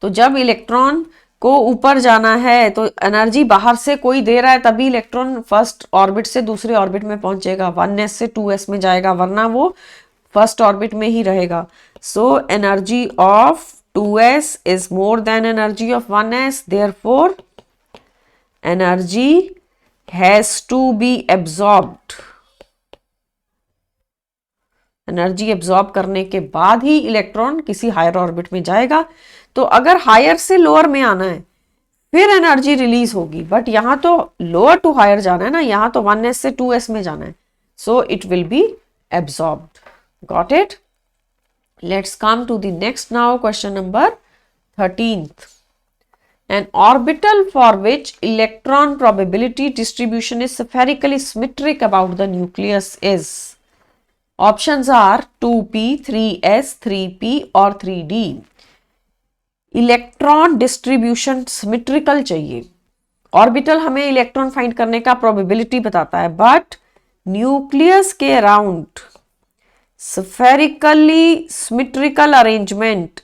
तो जब इलेक्ट्रॉन को ऊपर जाना है तो एनर्जी बाहर से कोई दे रहा है तभी इलेक्ट्रॉन फर्स्ट ऑर्बिट से दूसरे ऑर्बिट में पहुंचेगा. 1s से 2s में जाएगा, वरना वो फर्स्ट ऑर्बिट में ही रहेगा. So energy of 2s is more than energy of 1s. Therefore energy has to be absorbed. Energy absorb करने के बाद ही इलेक्ट्रॉन किसी हायर ऑर्बिट में जाएगा. तो अगर हायर से लोअर में आना है फिर एनर्जी रिलीज होगी, बट यहां तो लोअर टू हायर जाना है ना, यहां तो 1s से 2s में जाना है. So it will be absorbed. Got it? Let's come to the next now. Question number 13th. An orbital for which electron probability distribution is spherically symmetric about the nucleus is. Options are 2p, 3s, 3p or 3d. Electron distribution symmetrical चाहिए. Orbital हमें electron find करने का probability बताता है, but nucleus के around spherically symmetrical arrangement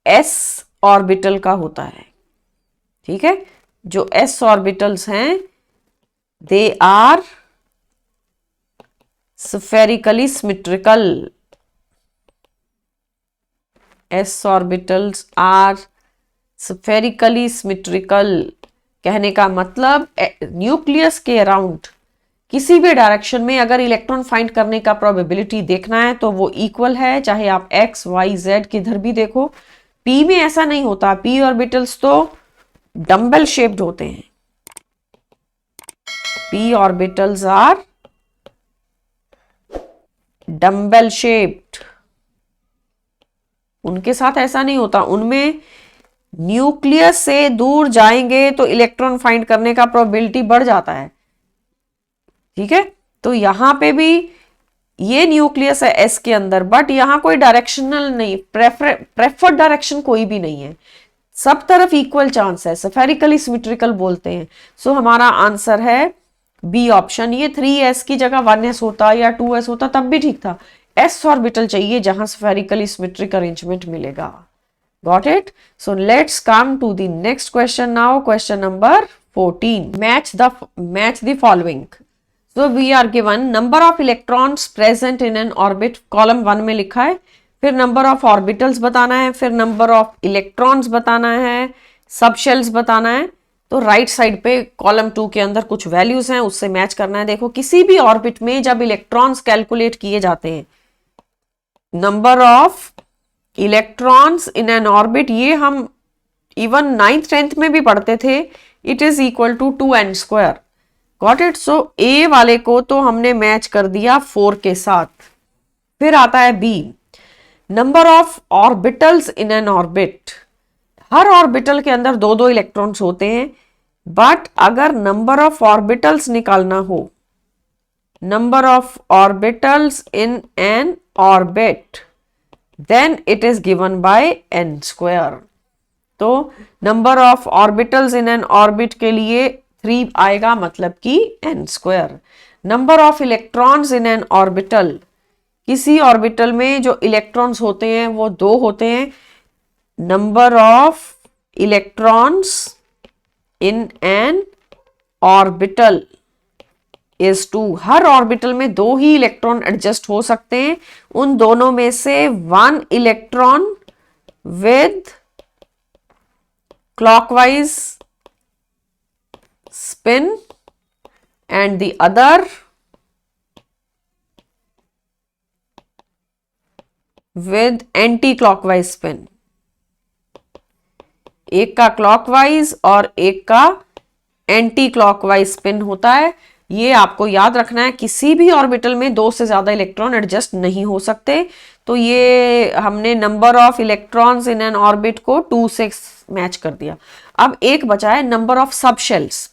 s orbital का होता है. ठीक है, जो s ऑर्बिटल्स हैं they are spherically symmetrical. s orbitals are spherically symmetrical. कहने का मतलब न्यूक्लियस के अराउंड किसी भी डायरेक्शन में अगर इलेक्ट्रॉन फाइंड करने का प्रोबेबिलिटी देखना है तो वो इक्वल है, चाहे आप x, y, z किधर भी देखो. p में ऐसा नहीं होता. p ऑर्बिटल्स तो डम्बल शेप्ड होते हैं. p orbitals are dumbbell shaped. उनके साथ ऐसा नहीं होता. उनमें न्यूक्लियस से दूर जाएंगे तो इलेक्ट्रॉन फाइंड करने का प्रोबेबिलिटी बढ़ जाता है. ठीक है, तो यहां पे भी ये न्यूक्लियस है एस के अंदर, बट यहां कोई डायरेक्शनल नहीं, प्रेफर्ड डायरेक्शन कोई भी नहीं है. सब तरफ इक्वल चांस है. स्फेरिकली सिमेट्रिकल बोलते हैं. सो हमारा आंसर है बी ऑप्शन. ये 3s की जगह 1s होता या 2s होता तब भी ठीक था. s ऑर्बिटल चाहिए जहां स्फेरिकली सिमेट्रिक अरेंजमेंट मिलेगा. Got it? So let's come to the next question now. Question number 14. Match the following. So we are given number of electrons present in an orbit. Column 1 में लिखा है. फिर number of orbitals बताना है, फिर number of electrons बताना है, सब शेल्स बताना है. तो राइट साइड पे कॉलम 2 के अंदर कुछ वैल्यूज हैं, उससे मैच करना है. देखो, किसी भी ऑर्बिट में जब इलेक्ट्रॉन्स कैलकुलेट किए जाते हैं, number of electrons in N orbit, ये हम इवन 9th 10th में भी पढ़ते थे. It is equal to 2n². Got it. So A वाले को तो हमने मैच कर दिया 4 के साथ। फिर आता है B, number of orbitals in N orbit. हर ऑर्बिटल के अंदर 2-2 इलेक्ट्रॉन्स होते हैं, बट अगर नंबर ऑफ ऑर्बिटल्स निकालना हो, number of orbitals in N orbit, then it is given by n square. तो number of orbitals in N orbit के लिए 3 आएगा, मतलब कि n square. Number of electrons in n orbital, किसी ऑर्बिटल में जो इलेक्ट्रॉन्स होते हैं वो 2 होते हैं, number of electrons in n orbital is 2। हर ऑर्बिटल में 2 ही इलेक्ट्रॉन एडजस्ट हो सकते हैं, उन दोनों में से 1 electron with clockwise spin and the other with anti clockwise spin. एक का क्लॉकवाइज और एक का एंटी क्लॉकवाइज स्पिन होता है। ये आपको याद रखना है, किसी भी ऑर्बिटल में 2 से ज्यादा इलेक्ट्रॉन एडजस्ट नहीं हो सकते। तो ये हमने number of electrons in N orbit को 2 से मैच कर दिया। अब एक बचा है number of subshells.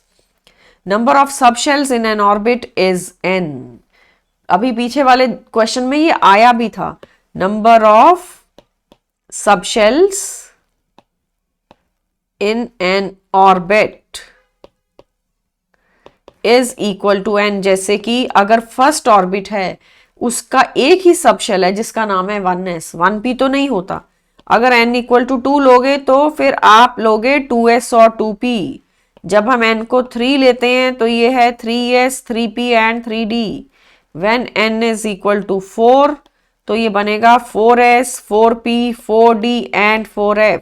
Number of subshells in N orbit is n। अभी पीछे वाले क्वेश्चन में ये आया भी था, number of subshells in N orbit is equal to n। जैसे कि अगर फर्स्ट ऑर्बिट है, उसका एक ही सबशेल है जिसका नाम है 1s, 1p तो नहीं होता। अगर n इक्वल टू 2 लोगे तो फिर आप लोगे 2s और 2p। जब हम n को 3 लेते हैं तो ये है 3s, 3p and 3d। When n is equal to 4 तो ये बनेगा 4s, 4p, 4d and 4f।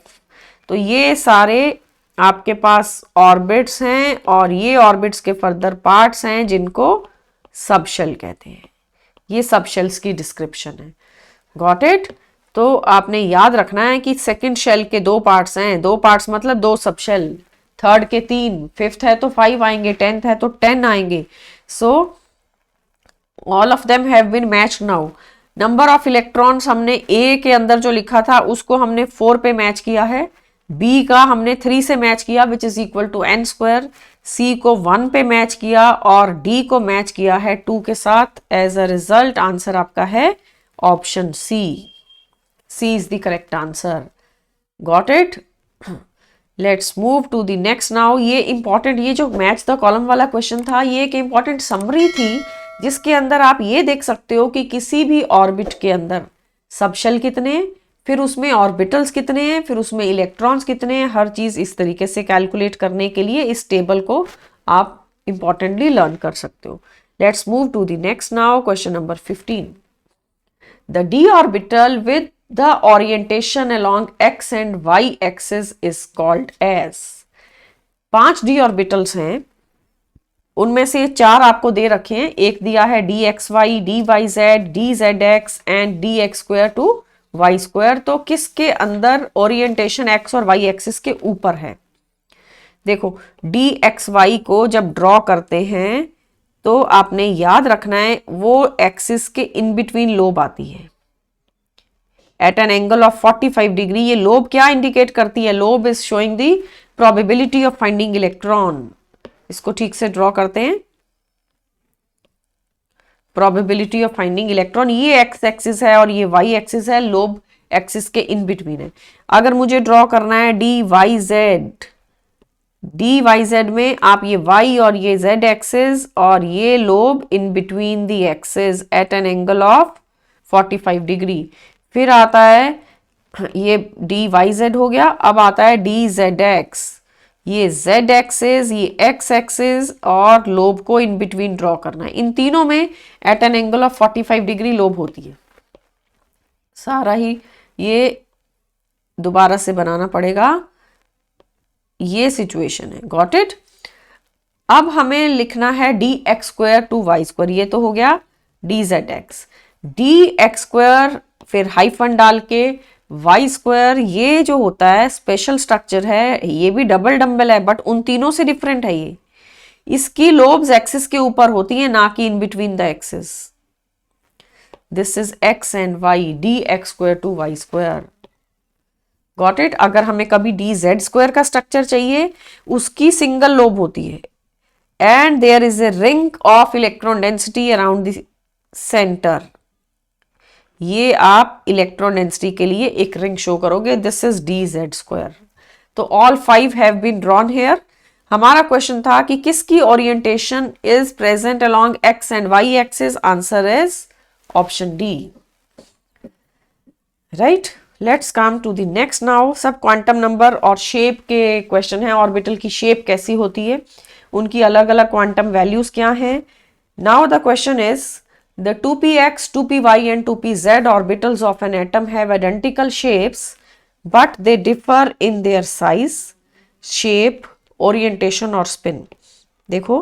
तो ये सारे आपके पास ऑर्बिट्स हैं और ये ऑर्बिट्स के फर्दर पार्ट्स हैं जिनको सबशेल कहते हैं। ये सबशेल्स की डिस्क्रिप्शन है। Got it. तो आपने याद रखना है कि सेकंड शेल के 2 पार्ट्स हैं, 2 पार्ट्स मतलब 2 सबशेल, थर्ड के 3, फिफ्थ है तो 5 आएंगे, 10th है तो 10 आएंगे। So all of them have been matched now. Number of electrons हमने ए के अंदर जो लिखा था उसको हमने 4 पे मैच किया है, बी का हमने 3 से मैच किया which is equal to n square, c को 1 पे मैच किया और डी को मैच किया है 2 के साथ। एज अ रिजल्ट आंसर आपका है option C. C is the correct answer. Got it. Let's move to the next now. ये इंपॉर्टेंट, ये जो मैच द कॉलम वाला क्वेश्चन था ये एक इंपॉर्टेंट समरी थी जिसके अंदर आप ये देख सकते हो कि किसी भी ऑर्बिट के अंदर सबशेल कितने हैं, फिर उसमें ऑर्बिटल्स कितने हैं, फिर उसमें इलेक्ट्रॉन्स कितने हैं। हर चीज इस तरीके से कैलकुलेट करने के लिए इस टेबल को आप इंपॉर्टेंटली लर्न कर सकते हो। Let's move to the next now, question number 15। The d orbital with the orientation along x and y axis is called as। 5 d orbitals हैं, उनमें से 4 आपको दे रखे हैं। एक दिया है dxy, dyz, dzx and dx square to y square. तो किसके अंदर ओरिएंटेशन x और y एक्सिस के ऊपर है? देखो dxy को जब ड्रॉ करते हैं तो आपने याद रखना है वो एक्सिस के इन बिटवीन लोब आती है at an angle of 45 degree. ये लोब क्या इंडिकेट करती है? Lobe is showing the probability of finding electron. इसको ठीक से ड्रॉ करते हैं। प्रोबेबिलिटी ऑफ फाइंडिंग इलेक्ट्रॉन, ये एक्स एक्सिस है और ये वाई एक्सिस है, लोब एक्सिस के इन बिटवीन है। अगर मुझे ड्रॉ करना है डी वाई जेड में आप ये y और ये z एक्सिस और ये lobe in between the axis at an angle of 45 degree. फिर आता है ये dyz हो गया। अब आता है dzx, ये z एक्सिस, ये x एक्सिस और लोब को इन बिटवीन ड्रॉ करना है। इन तीनों में at an angle of 45 degree lobe होती है। सारा ही ये दोबारा से बनाना पड़ेगा, ये सिचुएशन है। Got it. अब हमें लिखना है D x square to Y square, ये तो हो गया D Z X. D x square फिर हाइफन डाल के वाई स्क्वायर, ये जो होता है स्पेशल स्ट्रक्चर है, ये भी डबल डम्बल है बट उन तीनों से डिफरेंट है। ये इसकी लोब्स एक्सिस के ऊपर होती है, ना कि in between the axis. This is x and y, d x square to Y square. Got it. अगर हमें कभी डी जेड स्क्वायर का स्ट्रक्चर चाहिए, उसकी सिंगल लोब होती है and there is a ring of electron density around the centre. ये आप इलेक्ट्रॉन डेंसिटी के लिए एक रिंग शो करोगे, this is d z square. तो all 5 have been drawn here. हमारा क्वेश्चन था कि किसकी orientation is present along X and Y axis, answer is option D, right. Let's come to the next now. सब quantum number और shape के question है। Orbital की शेप कैसी होती है, उनकी अलग अलग क्वांटम वैल्यूज क्या हैं। Now the question is the 2px, 2py and 2pz orbitals of an atom have identical shapes but they differ in their size, shape, orientation और spin। देखो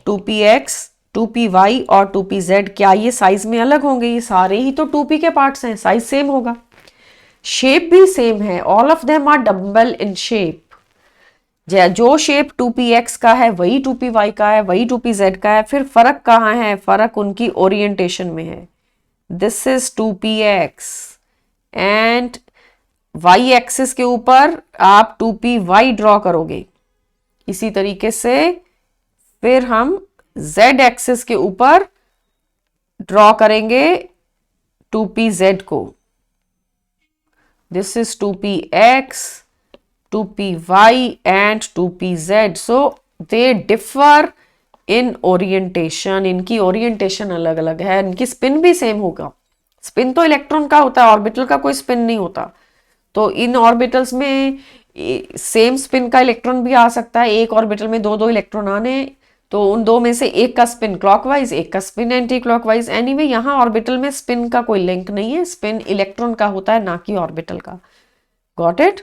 2px, 2py और 2pz क्या ये साइज में अलग होंगे? ये सारे ही तो 2p के पार्ट्स हैं, साइज सेम होगा। शेप भी सेम है, all of them are dumbbell in shape. जो शेप 2px का है वही 2py का है, वही 2pz का है। फिर फर्क कहाँ है? फर्क उनकी ओरिएंटेशन में है। This is 2px and y axis के ऊपर आप 2py ड्रॉ करोगे। इसी तरीके से फिर हम z एक्सिस के ऊपर ड्रॉ करेंगे 2pz को। This is 2px, 2py and 2pz, so they differ in orientation। इनकी ओरिएंटेशन अलग अलग है। इनकी स्पिन भी सेम होगा। स्पिन तो इलेक्ट्रॉन का होता है, ऑर्बिटल का कोई स्पिन नहीं होता। तो इन ऑर्बिटल्स में सेम स्पिन का इलेक्ट्रॉन भी आ सकता है। एक ऑर्बिटल में दो दो इलेक्ट्रॉन आने, तो उन दो में से एक का स्पिन क्लॉकवाइज, एक का स्पिन एंटी क्लॉकवाइज। एनीवे यहाँ ऑर्बिटल में स्पिन का कोई लिंक नहीं है, स्पिन इलेक्ट्रॉन का होता है, ना कि ऑर्बिटल का। Got it.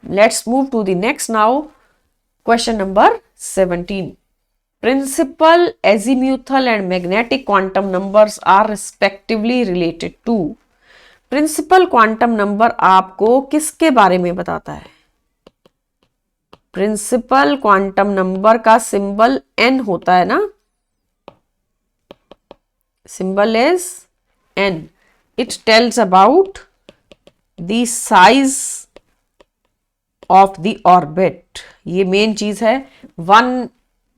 Let's move to the next now. Question number 17. Principal, azimuthal and magnetic quantum numbers are respectively related to। Principal quantum number आपको किसके बारे में बताता है? Principal quantum number का सिंबल n होता है ना, symbol is n। It tells about the size of the orbit. ये मेन चीज है। 1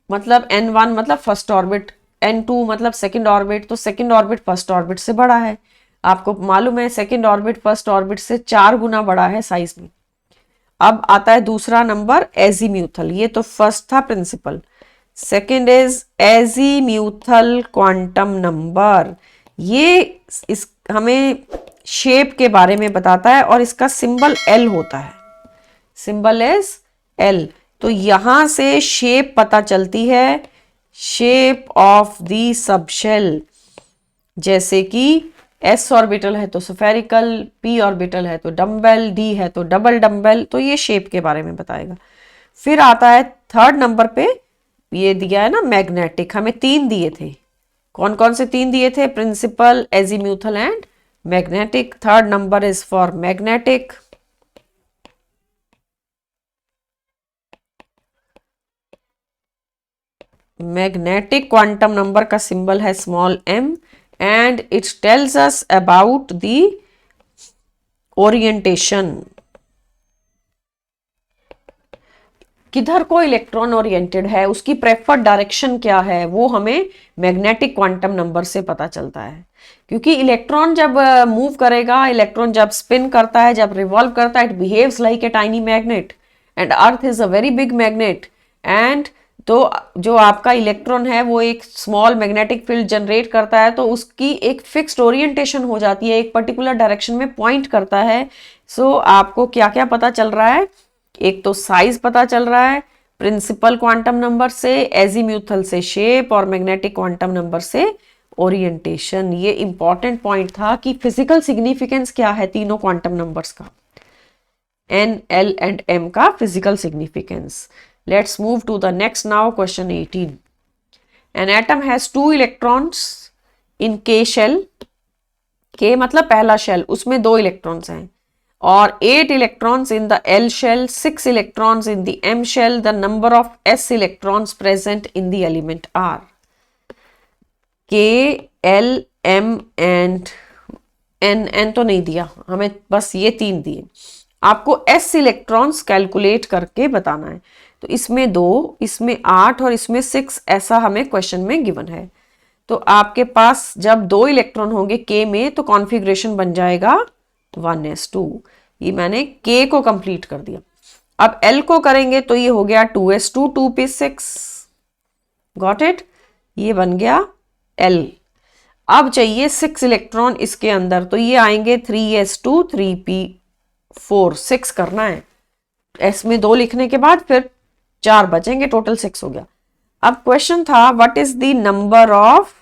मतलब n1 मतलब फर्स्ट ऑर्बिट, n2 मतलब सेकंड ऑर्बिट। तो सेकंड ऑर्बिट फर्स्ट ऑर्बिट से बड़ा है। आपको मालूम है सेकंड ऑर्बिट फर्स्ट ऑर्बिट से 4 गुना बड़ा है साइज में। अब आता है दूसरा नंबर एजीम्यूथल। ये तो फर्स्ट था principal. Second is azimuthal quantum number. ये इस हमें शेप के बारे में बताता है और इसका सिंबल L होता है। Symbol is L। तो यहां से शेप पता चलती है, शेप ऑफ द सबशेल। जैसे कि s ऑर्बिटल है तो स्फेरिकल, p ऑर्बिटल है तो डम्बेल, d है तो डबल डम्बेल। तो ये शेप के बारे में बताएगा। फिर आता है थर्ड नंबर पे, ये दिया है ना मैग्नेटिक। हमें 3 दिए थे। कौन कौन से 3 दिए थे? Principal, azimuthal and magnetic. Third number is for magnetic. Magnetic quantum number का सिंबल है small m and it tells us about the orientation. किधर को इलेक्ट्रॉन ओरिएंटेड है, उसकी प्रेफर्ड डायरेक्शन क्या है, वो हमें मैग्नेटिक क्वांटम नंबर से पता चलता है। क्योंकि इलेक्ट्रॉन जब मूव करेगा, इलेक्ट्रॉन जब स्पिन करता है, जब रिवॉल्व करता है, it behaves like a tiny magnet and earth is a very big magnet. And तो जो आपका इलेक्ट्रॉन है वो एक स्मॉल मैग्नेटिक फील्ड जनरेट करता है, तो उसकी एक फिक्स्ड ओरिएंटेशन हो जाती है, एक पर्टिकुलर डायरेक्शन में पॉइंट करता है। सो आपको क्या क्या पता चल रहा है? एक तो साइज पता चल रहा है प्रिंसिपल क्वांटम नंबर से, एजीम्यूथल से शेप और मैग्नेटिक क्वांटम नंबर से ओरिएंटेशन। ये इंपॉर्टेंट पॉइंट था कि फिजिकल सिग्निफिकेंस क्या है तीनों क्वांटम नंबर्स का, n, l एंड m का physical significance. Let's move to the next now, question 18. An atom has 2 electrons in K shell। K मतलब पहला शेल, उसमें 2 इलेक्ट्रॉन्स हैं। or 8 electrons in the L shell, 6 electrons in the M shell, the number of S electrons present in the element are K, L, M and N तो नहीं दिया हमें, बस ये 3 दिए। आपको S इलेक्ट्रॉन्स कैलकुलेट करके बताना है। तो इसमें 2, इसमें 8 और इसमें 6 ऐसा हमें क्वेश्चन में गिवन है। तो आपके पास जब 2 इलेक्ट्रॉन होंगे K में तो कॉन्फ़िगरेशन बन जाएगा 1s2। ये मैंने K को कंप्लीट कर दिया। अब L को करेंगे तो ये हो गया 2s2 2p6, गॉट इट, ये बन गया L। अब चाहिए 6 इलेक्ट्रॉन इसके अंदर, तो ये आएंगे 3s2 3p4, 6 करना है। S में 2 लिखने के बाद फिर 4 बचेंगे, टोटल 6 हो गया। अब क्वेश्चन था what is the number of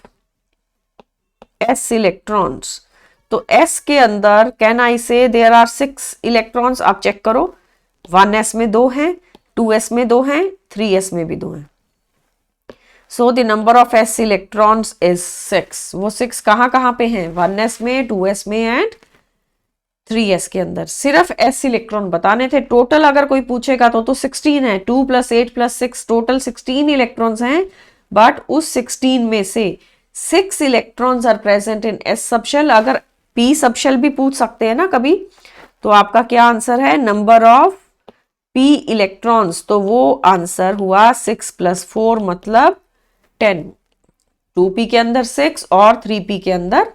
S electrons. तो S के अंदर कैन आई से देयर आर 6 इलेक्ट्रॉन्स। आप चेक करो, 1s में 2 हैं, 2s में 2 हैं, 3s में भी 2 हैं। So the number of S electrons is 6। वो 6 कहाँ पे हैं? 1s में, 2s में एंड 3s के अंदर। सिर्फ S इलेक्ट्रॉन बताने थे। टोटल अगर कोई पूछेगा तो 16 है, 2 + 8 + 6 टोटल 16 इलेक्ट्रॉन्स हैं। बट उस 16 में से 6 electrons are present in S subshell. अगर P सबशेल भी पूछ सकते हैं ना कभी, तो आपका क्या आंसर है? Number of P electrons. तो वो आंसर हुआ 6 + 4 मतलब 10। 2p के अंदर 6 और 3p के अंदर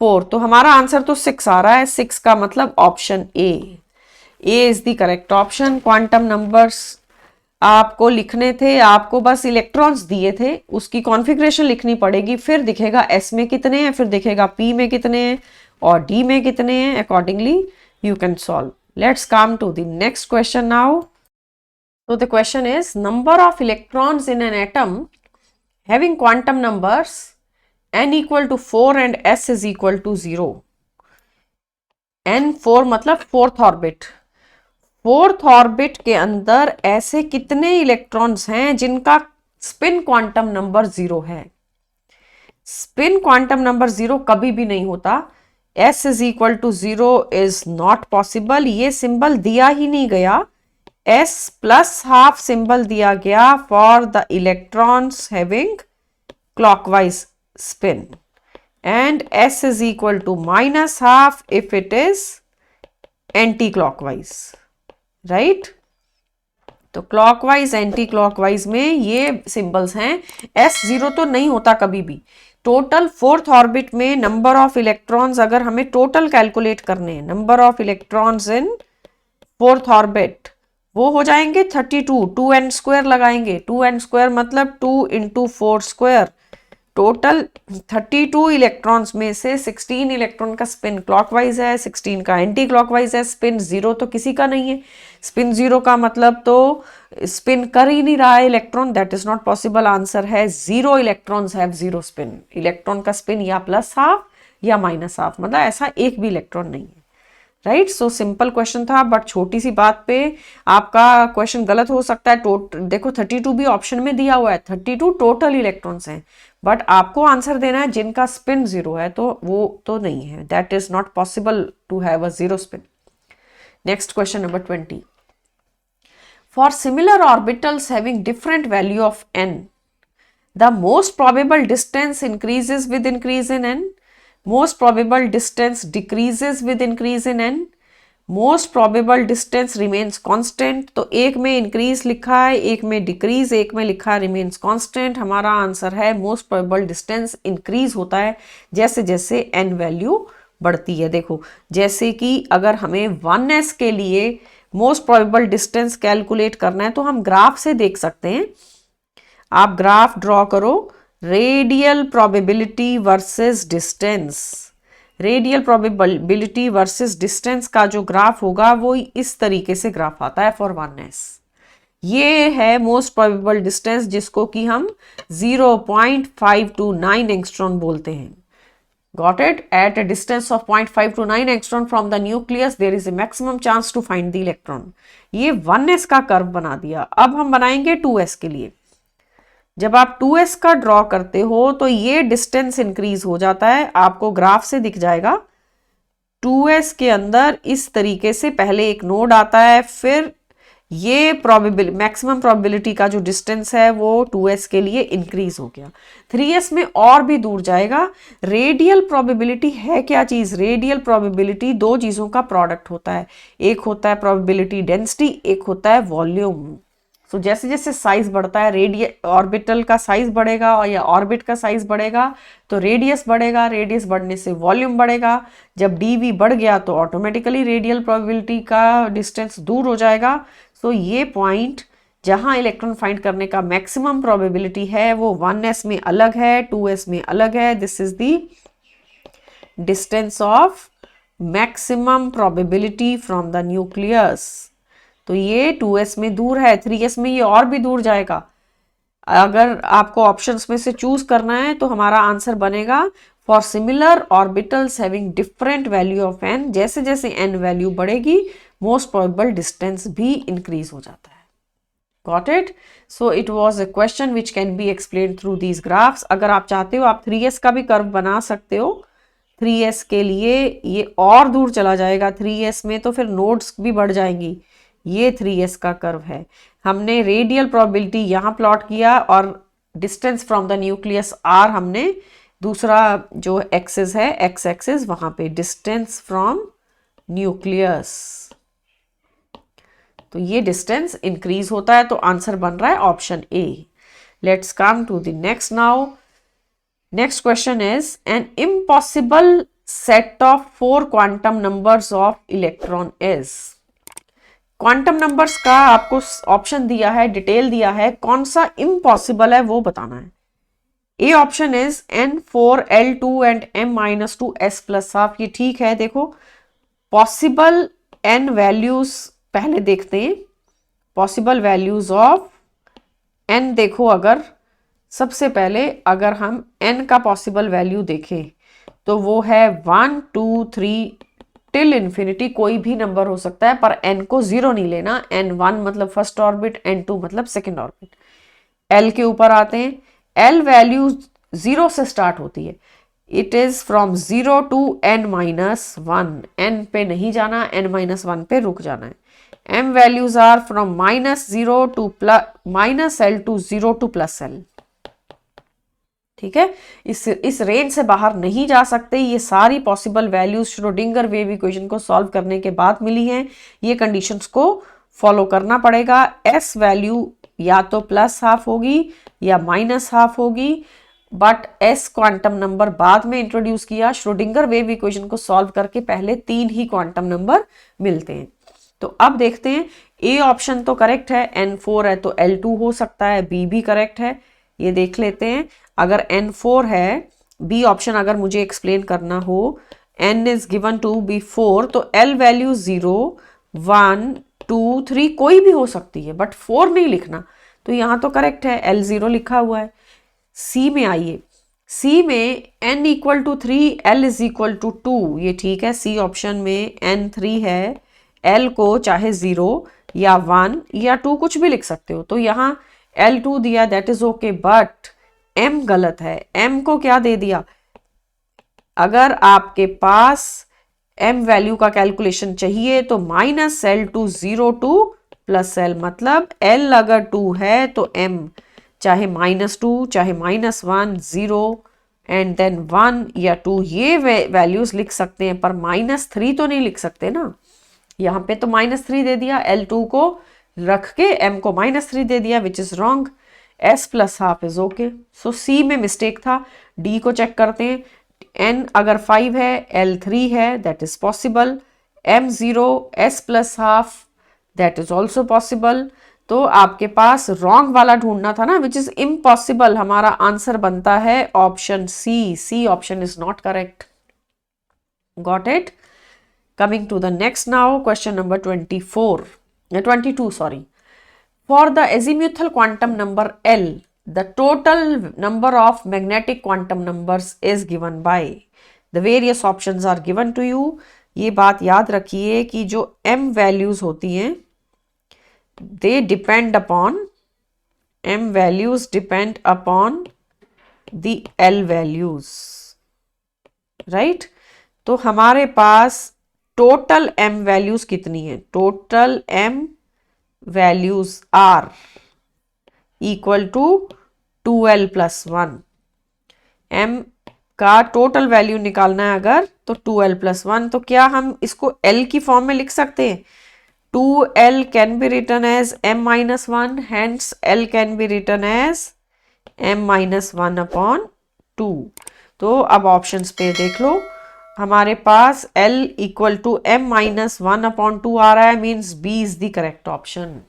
4, तो हमारा आंसर तो 6 आ रहा है। 6 का मतलब option A is the correct option. Quantum numbers आपको लिखने थे, आपको बस इलेक्ट्रॉन्स दिए थे, उसकी कॉन्फ़िगरेशन लिखनी पड़ेगी, फिर दिखेगा S में कितने हैं, फिर दिखेगा P में कितने हैं और D में कितने हैं। Accordingly you can solve. Let's come to the next question now. So the question is number of electrons in an atom having quantum numbers n equal to 4 and s is equal to 0. n 4 मतलब fourth orbit. Fourth orbit के अंदर ऐसे कितने electrons हैं जिनका spin quantum number 0 है? Spin quantum number 0 कभी भी नहीं होता। s is equal to 0 is not possible। ये सिंबल दिया ही नहीं गया। s +½ सिंबल दिया गया for the electrons having clockwise spin and s is equal to -½ if it is anti-clockwise, right? तो clockwise anti clockwise में ये सिंबल्स हैं। s0 तो नहीं होता कभी भी। टोटल फोर्थ ऑर्बिट में नंबर ऑफ इलेक्ट्रॉन्स अगर हमें टोटल कैलकुलेट करने हैं, number of electrons in fourth orbit, वो हो जाएंगे 32। 2n² लगाएंगे, 2n² मतलब 2 × 4²। टोटल 32 इलेक्ट्रॉन्स में से 16 इलेक्ट्रॉन का स्पिन क्लॉकवाइज है, 16 का एंटी क्लॉकवाइज है। स्पिन 0 तो किसी का नहीं है। स्पिन 0 का मतलब तो स्पिन कर ही नहीं रहा है electron, that is not possible. Answer है 0 इलेक्ट्रॉन्स हैव 0 स्पिन। इलेक्ट्रॉन का स्पिन या +½ या -½ मतलब ऐसा एक भी इलेक्ट्रॉन नहीं है, राइट। सो सिंपल क्वेश्चन था, बट छोटी सी बात पे आपका क्वेश्चन गलत हो सकता है। देखो 32 भी ऑप्शन में दिया हुआ है, 32 टोटल इलेक्ट्रॉन्स हैं, बट आपको आंसर देना है जिनका स्पिन 0 है, तो वो तो नहीं है। That is not possible to have a 0 spin. Next question number 20। For similar orbitals having different value of n, the most probable distance increases with increase in n, most probable distance decreases with increase in n, most probable distance remains constant। तो एक में increase लिखा है, एक में decrease, एक में लिखा है remains constant। हमारा आंसर है most probable distance increase होता है जैसे जैसे n वैल्यू बढ़ती है। देखो जैसे कि अगर हमें 1s के लिए most probable distance कैलकुलेट करना है तो हम ग्राफ से देख सकते हैं। आप ग्राफ ड्रॉ करो, radial probability versus distance. Radial probability versus distance का जो ग्राफ होगा वो इस तरीके से ग्राफ आता है फॉर 1s। ये है मोस्ट प्रोबेबल डिस्टेंस जिसको कि हम 0.529 एंगस्ट्रॉन बोलते हैं। Got it? At a distance of 0.529 angstrom from the nucleus there is a maximum chance to find the electron. ये 1s का कर्व बना दिया। अब हम बनाएंगे 2s के लिए। जब आप 2s का ड्रॉ करते हो तो ये डिस्टेंस इंक्रीज हो जाता है, आपको ग्राफ से दिख जाएगा। 2s के अंदर इस तरीके से पहले एक नोड आता है, फिर ये प्रोबेबिलिटी, मैक्सिमम प्रोबेबिलिटी का जो डिस्टेंस है वो 2s के लिए इंक्रीज हो गया। 3s में और भी दूर जाएगा। रेडियल प्रोबेबिलिटी है क्या चीज? रेडियल प्रोबेबिलिटी दो चीजों का प्रोडक्ट होता है, एक होता है प्रोबेबिलिटी डेंसिटी, एक होता है वॉल्यूम। सो जैसे जैसे साइज बढ़ता है, रेडियल ऑर्बिटल का साइज बढ़ेगा और या ऑर्बिट का साइज बढ़ेगा तो रेडियस बढ़ेगा, रेडियस बढ़ने से वॉल्यूम बढ़ेगा। जब dv बढ़ गया तो ऑटोमेटिकली रेडियल प्रोबेबिलिटी का डिस्टेंस दूर हो जाएगा। सो ये पॉइंट जहां इलेक्ट्रॉन फाइंड करने का मैक्सिमम प्रोबेबिलिटी है वो 1s में अलग है, 2s में अलग है। This is the distance of maximum probability from the nucleus. तो ये 2s में दूर है, 3s में ये और भी दूर जाएगा। अगर आपको ऑप्शंस में से चूज करना है तो हमारा आंसर बनेगा for similar orbitals having different value of n, जैसे जैसे n वैल्यू बढ़ेगी मोस्ट प्रोबेबल डिस्टेंस भी इंक्रीज हो जाता है। Got it? So it was a question which can be explained through these graphs. अगर आप चाहते हो आप 3s का भी कर्व बना सकते हो। 3s के लिए ये और दूर चला जाएगा, 3s में तो फिर नोड्स भी बढ़ जाएंगी। ये 3s का कर्व है। हमने रेडियल प्रोबेबिलिटी यहाँ प्लॉट किया और distance from the nucleus r हमने दूसरा जो एक्सिस है x एक्सिस वहां पे डिस्टेंस फ्रॉम न्यूक्लियस। तो ये डिस्टेंस इंक्रीज होता है, तो आंसर बन रहा है option A. Let's come to the next now. Next question is an impossible set of 4 quantum numbers of electron is. Quantum numbers का आपको ऑप्शन दिया है, डिटेल दिया है, कौन सा इम्पॉसिबल है वो बताना है। A option is n4 l2 and m-2 s+half। ये ठीक है। देखो पॉसिबल n वैल्यूज पहले देखते हैं। पॉसिबल वैल्यूज ऑफ n देखो, अगर सबसे पहले अगर हम n का पॉसिबल वैल्यू देखें तो वो है 1 2 3 टिल इन्फिनिटी। कोई भी नंबर हो सकता है पर n को 0 नहीं लेना। n1 मतलब फर्स्ट ऑर्बिट, n2 मतलब सेकेंड ऑर्बिट। l के ऊपर आते हैं। l वैल्यू 0 से स्टार्ट होती है। It is from 0 to n-1। n पे नहीं जाना, n-1 पे रुक जाना है। m values are from -0 to -l to 0 to +l। ठीक है, इस रेंज से बाहर नहीं जा सकते। ये सारी possible values Schrodinger wave equation को सॉल्व करने के बाद मिली हैं। ये कंडीशंस को फॉलो करना पड़ेगा। s वैल्यू या तो +½ होगी या -½ होगी, बट s क्वांटम नंबर बाद में इंट्रोड्यूस किया। श्रोडिंगर वेव इक्वेशन को सॉल्व करके पहले 3 ही क्वांटम नंबर मिलते हैं। तो अब देखते हैं, ए ऑप्शन तो करेक्ट है, n4 है तो l2 हो सकता है, बी भी करेक्ट है। ये देख लेते हैं। अगर n4 है, बी ऑप्शन अगर मुझे एक्सप्लेन करना हो, n is given to be 4 तो l वैल्यू 0 1 2 3 कोई भी हो सकती है, बट 4 नहीं लिखना। तो यहाँ तो करेक्ट है, l0 लिखा हुआ है। सी में आइए। सी में n equal to 3 l is equal to 2। ये ठीक है। सी ऑप्शन में n3 है, l को चाहे 0 या 1 या 2 कुछ भी लिख सकते हो। तो यहाँ l2 दिया, that is okay, but m गलत है। m को क्या दे दिया? अगर आपके पास m वैल्यू का कैलकुलेशन चाहिए तो -l टू 0 टू +l, मतलब l अगर 2 है तो m चाहे -2 चाहे -1 0 एंड देन 1 या 2 ये वैल्यूज लिख सकते हैं, पर -3 तो नहीं लिख सकते ना। यहाँ पे तो -3 दे दिया, l2 को रख के m को -3 दे दिया, which is wrong. s+½ is okay. So c में मिस्टेक था। डी को चेक करते हैं। n अगर 5 है, l3 है, that is possible. m0 s+½ that is also possible. तो आपके पास रॉन्ग वाला ढूंढना था ना, विच इज इम्पॉसिबल। हमारा आंसर बनता है option C. C option is not correct. Got it? Coming to the next now, question number 22, sorry. For the azimuthal quantum number L, the total number of magnetic quantum numbers is given by, the various options are given to you. ये बात याद रखिए कि जो m values होती हैं, they depend upon, m values depend upon the L values, right? तो हमारे पास टोटल m वैल्यूज कितनी है? Total m values are equal to 2l plus 1। m का टोटल वैल्यू निकालना है अगर, तो 2l प्लस 1। तो क्या हम इसको l की फॉर्म में लिख सकते हैं? 2l can be written as m minus 1, hence l can be written as m minus 1 upon 2। तो अब ऑप्शंस पे देख लो, हमारे पास l equal to m minus 1 upon 2 आ रहा है, means b is the correct option,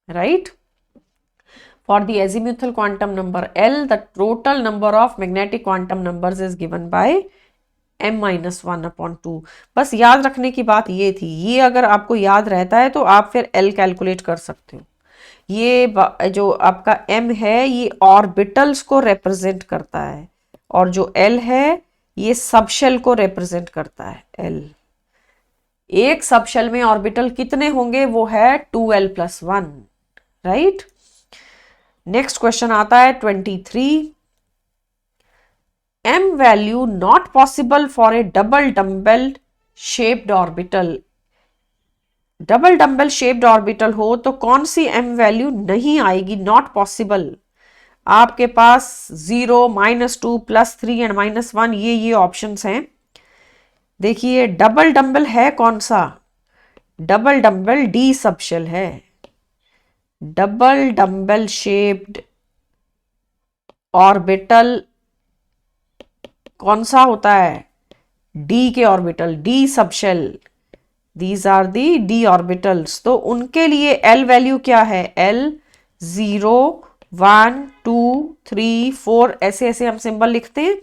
right. For the azimuthal quantum number L, the total number of magnetic quantum numbers is given by m minus 1 upon 2। बस याद रखने की बात ये थी, ये अगर आपको याद रहता है तो आप फिर L कैलकुलेट कर सकते हो। ये जो आपका m है ये ऑर्बिटल्स को रिप्रेजेंट करता है, और जो L है ये सबशेल को रिप्रेजेंट करता है। L एक सबशेल में ऑर्बिटल कितने होंगे? वो है 2l plus 1, right. Next question आता है 23। m value not possible for A double dumbbell shaped orbital. Double dumbbell shaped orbital हो तो कौन सी m वैल्यू नहीं आएगी? Not possible. आपके पास 0, -2, +3 एंड -1 ये ऑप्शंस हैं। देखिए डबल डम्बल है कौन सा? डबल डम्बल डी सबशेल है। डबल डम्बल शेप्ड ऑर्बिटल कौन सा होता है? डी के orbital, D subshell, these are the D orbitals. तो उनके लिए एल वैल्यू क्या है? एल 0, 1, 2, 3, 4 ऐसे ऐसे हम सिंबल लिखते हैं,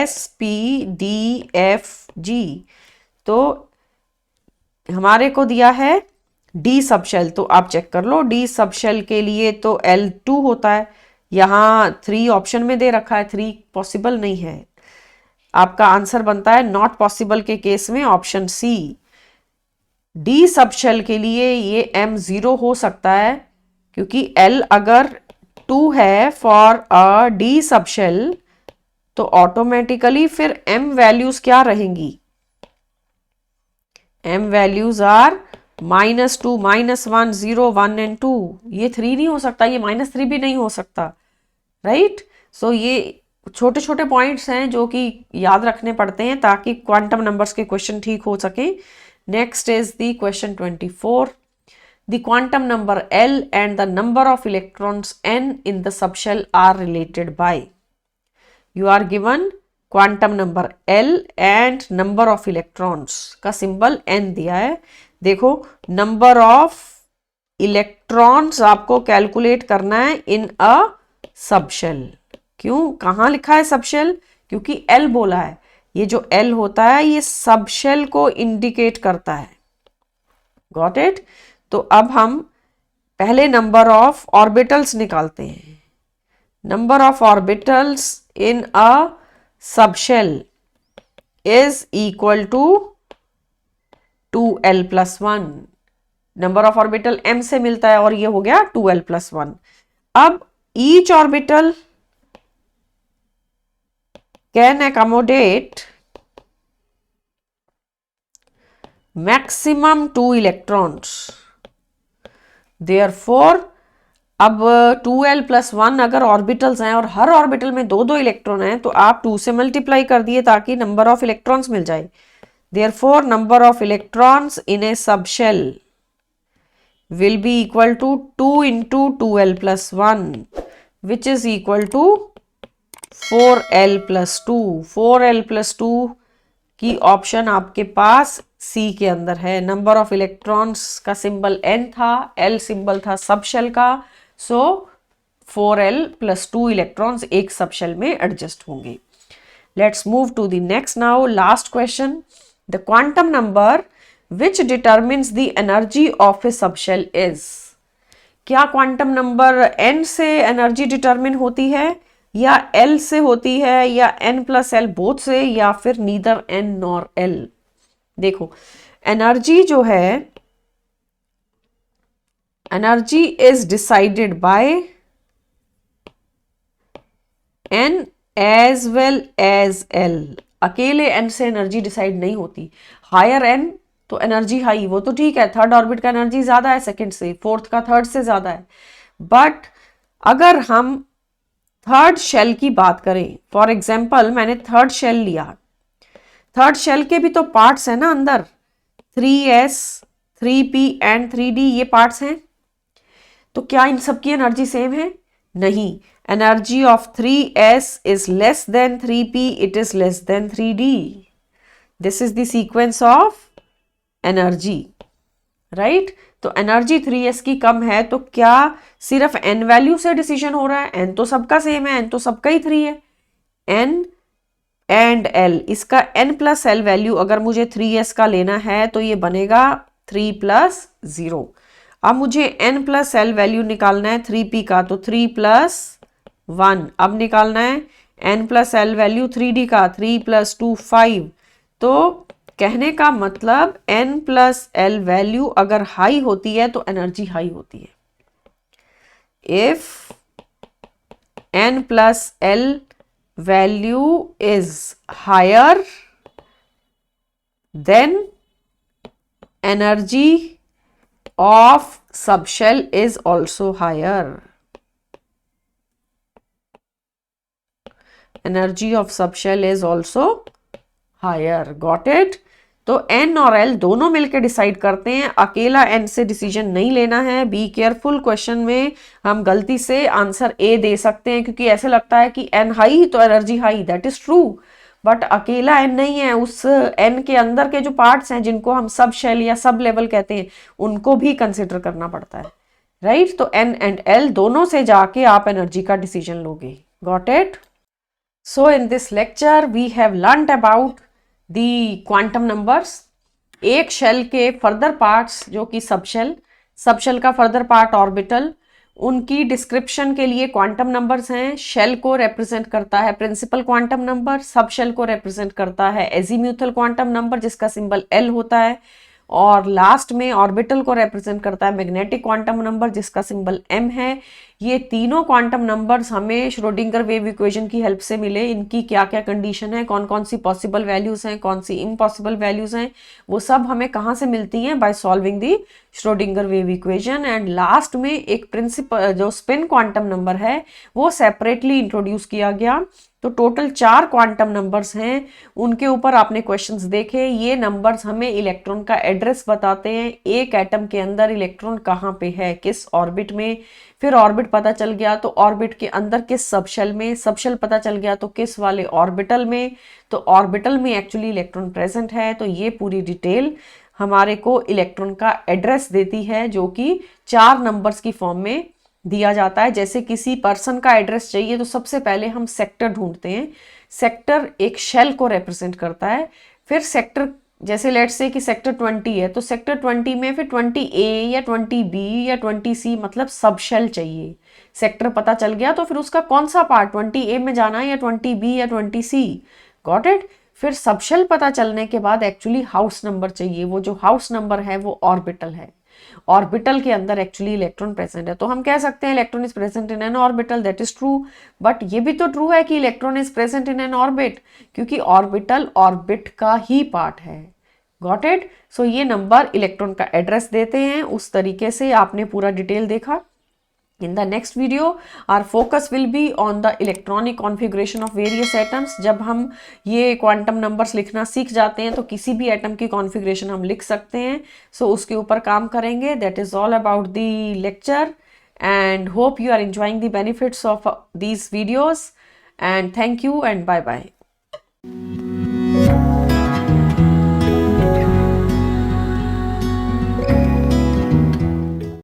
S, P, D, F, G। तो हमारे को दिया है डी सबशेल, तो आप चेक कर लो डी सबशेल के लिए तो L2 होता है। यहाँ 3 ऑप्शन में दे रखा है, 3 पॉसिबल नहीं है। आपका आंसर बनता है नॉट पॉसिबल के केस में ऑप्शन सी। डी सबशेल के लिए ये m 0 हो सकता है, क्योंकि L अगर 2 है फॉर अ डी सबशेल तो ऑटोमेटिकली फिर m वैल्यूज क्या रहेंगी? m values are -2, -1, 0, 1 and 2। ये 3 नहीं हो सकता, ये -3 भी नहीं हो सकता, राइट। सो ये छोटे छोटे पॉइंट्स हैं जो कि याद रखने पड़ते हैं ताकि क्वांटम नंबर्स के क्वेश्चन ठीक हो सके। Next is the question 24। The quantum number L and the number of electrons n in the subshell are related by. You are given quantum number L and number of electrons का symbol n दिया है। देखो number of electrons आपको calculate करना है इन a subshell. क्यों, कहाँ लिखा है सबशेल? क्योंकि L बोला है। ये जो L होता है ये सबशेल को इंडिकेट करता है। Got it? तो अब हम पहले नंबर ऑफ ऑर्बिटल्स निकालते हैं। Number of orbitals in a subshell is equal to 2l plus 1। Number of orbital m से मिलता है और ये हो गया 2l प्लस 1। अब each orbital can accommodate maximum 2 electrons. Therefore अब 2l प्लस 1 अगर ऑर्बिटल्स हैं और हर ऑर्बिटल में 2-2 इलेक्ट्रॉन हैं तो आप 2 से मल्टीप्लाई कर दिए ताकि नंबर ऑफ इलेक्ट्रॉन्स मिल जाए। Therefore, number of electrons in a subshell will be equal to 2 into 2l plus 1, which is equal to 4l plus 2। 4l plus 2 की ऑप्शन आपके पास C के अंदर है। नंबर ऑफ इलेक्ट्रॉन्स का सिंबल n था, L symbol था subshell का, सो 4l plus 2 electrons एक सबशेल में एडजस्ट होंगे। Let's move to the next now, last question. The quantum number which determines the energy of a subshell is। क्या quantum number n से energy determine होती है, या L से होती है, या n प्लस L बोथ से, या फिर नीदर n नॉर L? देखो एनर्जी जो है, energy is decided by n as well as L। अकेले n से एनर्जी डिसाइड नहीं होती। हायर n तो एनर्जी हाई, वो तो ठीक है, थर्ड ऑर्बिट का एनर्जी ज़्यादा है सेकंड से, फोर्थ का थर्ड से ज़्यादा है। बट अगर हम थर्ड शेल की बात करें, फॉर एग्जाम्पल मैंने थर्ड शेल लिया, थर्ड शेल के भी तो पार्ट्स हैं ना अंदर, 3s 3p एंड 3d, ये पार्ट्स हैं। तो क्या इन सबकी एनर्जी सेम है? नहीं। Energy of 3s is less than 3p, it is less than 3d। This is the sequence of energy, right. तो एनर्जी 3s की कम है, तो क्या सिर्फ n वैल्यू से डिसीजन हो रहा है? n तो सबका सेम है, n तो सबका ही 3 है। n एंड l, इसका n प्लस l वैल्यू अगर मुझे 3s का लेना है तो ये बनेगा 3 प्लस 0। अब मुझे n प्लस l वैल्यू निकालना है 3p का, तो 3 प्लस 1। अब निकालना है n plus l value 3d का, 3 प्लस 2 5। तो कहने का मतलब n प्लस l वैल्यू अगर हाई होती है तो एनर्जी हाई होती है। If n plus l value is higher then energy of subshell is also higher. Energy of subshell is also higher, got it. तो n और l दोनों मिलकर डिसाइड करते हैं, अकेला n से डिसीजन नहीं लेना है। बी केयरफुल, क्वेश्चन में हम गलती से आंसर ए दे सकते हैं क्योंकि ऐसे लगता है कि n हाई तो energy high, that is true, but अकेला n नहीं है, उस n के अंदर के जो पार्ट्स हैं जिनको हम सब शेल या सब लेवल कहते हैं उनको भी कंसिडर करना पड़ता है, राइट। तो n एंड l दोनों से जाके आप एनर्जी का डिसीजन लोगे, got it. So in this lecture we have learned about the quantum numbers. एक शेल के फर्दर पार्ट्स जो कि सबशेल, सबशेल का फर्दर पार्ट ऑर्बिटल, उनकी डिस्क्रिप्शन के लिए क्वांटम नंबर्स हैं। शेल को रिप्रेजेंट करता है प्रिंसिपल क्वांटम नंबर, सबशेल को रिप्रेजेंट करता है एजीम्यूथल क्वांटम नंबर जिसका सिंबल L होता है, और लास्ट में ऑर्बिटल को रिप्रेजेंट करता है मैग्नेटिक क्वांटम नंबर जिसका सिंबल M है। ये तीनों क्वांटम नंबर्स हमें श्रोडिंगर वेव इक्वेशन की हेल्प से मिले। इनकी क्या क्या कंडीशन है, कौन कौन सी पॉसिबल वैल्यूज हैं, कौन सी इम्पॉसिबल वैल्यूज हैं, वो सब हमें कहाँ से मिलती हैं? By solving the Schrodinger wave equation. And last में एक प्रिंसिपल जो स्पिन क्वांटम नंबर है वो सेपरेटली इंट्रोड्यूस किया गया। तो टोटल 4 क्वांटम नंबर्स हैं, उनके ऊपर आपने क्वेश्चंस देखे। ये नंबर्स हमें इलेक्ट्रॉन का एड्रेस बताते हैं, एक एटम के अंदर इलेक्ट्रॉन कहाँ पे है, किस ऑर्बिट में। फिर ऑर्बिट पता चल गया तो ऑर्बिट के अंदर किस सबशेल में, सबशेल पता चल गया तो किस वाले ऑर्बिटल में, तो ऑर्बिटल में एक्चुअली इलेक्ट्रॉन प्रेजेंट है। तो ये पूरी डिटेल हमारे को इलेक्ट्रॉन का एड्रेस देती है जो कि 4 नंबर्स की फॉर्म में दिया जाता है। जैसे किसी पर्सन का एड्रेस चाहिए तो सबसे पहले हम सेक्टर ढूंढते हैं। सेक्टर एक शेल को रिप्रेजेंट करता है। फिर सेक्टर, जैसे लेट्स से कि सेक्टर 20 है तो सेक्टर 20 में फिर 20A या 20B या 20C मतलब सब शेल चाहिए। सेक्टर पता चल गया तो फिर उसका कौन सा पार्ट 20A में जाना है या 20B या 20C, गॉट इट। फिर सबशेल पता चलने के बाद एक्चुअली हाउस नंबर चाहिए, वो जो हाउस नंबर है वो ऑर्बिटल है। ऑर्बिटल के अंदर एक्चुअली इलेक्ट्रॉन प्रेजेंट है, तो हम कह सकते हैं electron is present in n orbital, that is true. But ये भी तो ट्रू है कि electron is present in an orbit, क्योंकि ऑर्बिटल ऑर्बिट का ही पार्ट है, गॉट इट। सो ये नंबर इलेक्ट्रॉन का एड्रेस देते हैं। उस तरीके से आपने पूरा डिटेल देखा। In the next video, our focus will be on the electronic configuration of various atoms. जब हम ये क्वांटम नंबर्स लिखना सीख जाते हैं तो किसी भी एटम की कॉन्फ़िगरेशन हम लिख सकते हैं। सो उसके ऊपर काम करेंगे। That is all about the lecture and hope you are enjoying the benefits of these videos and thank you and bye bye.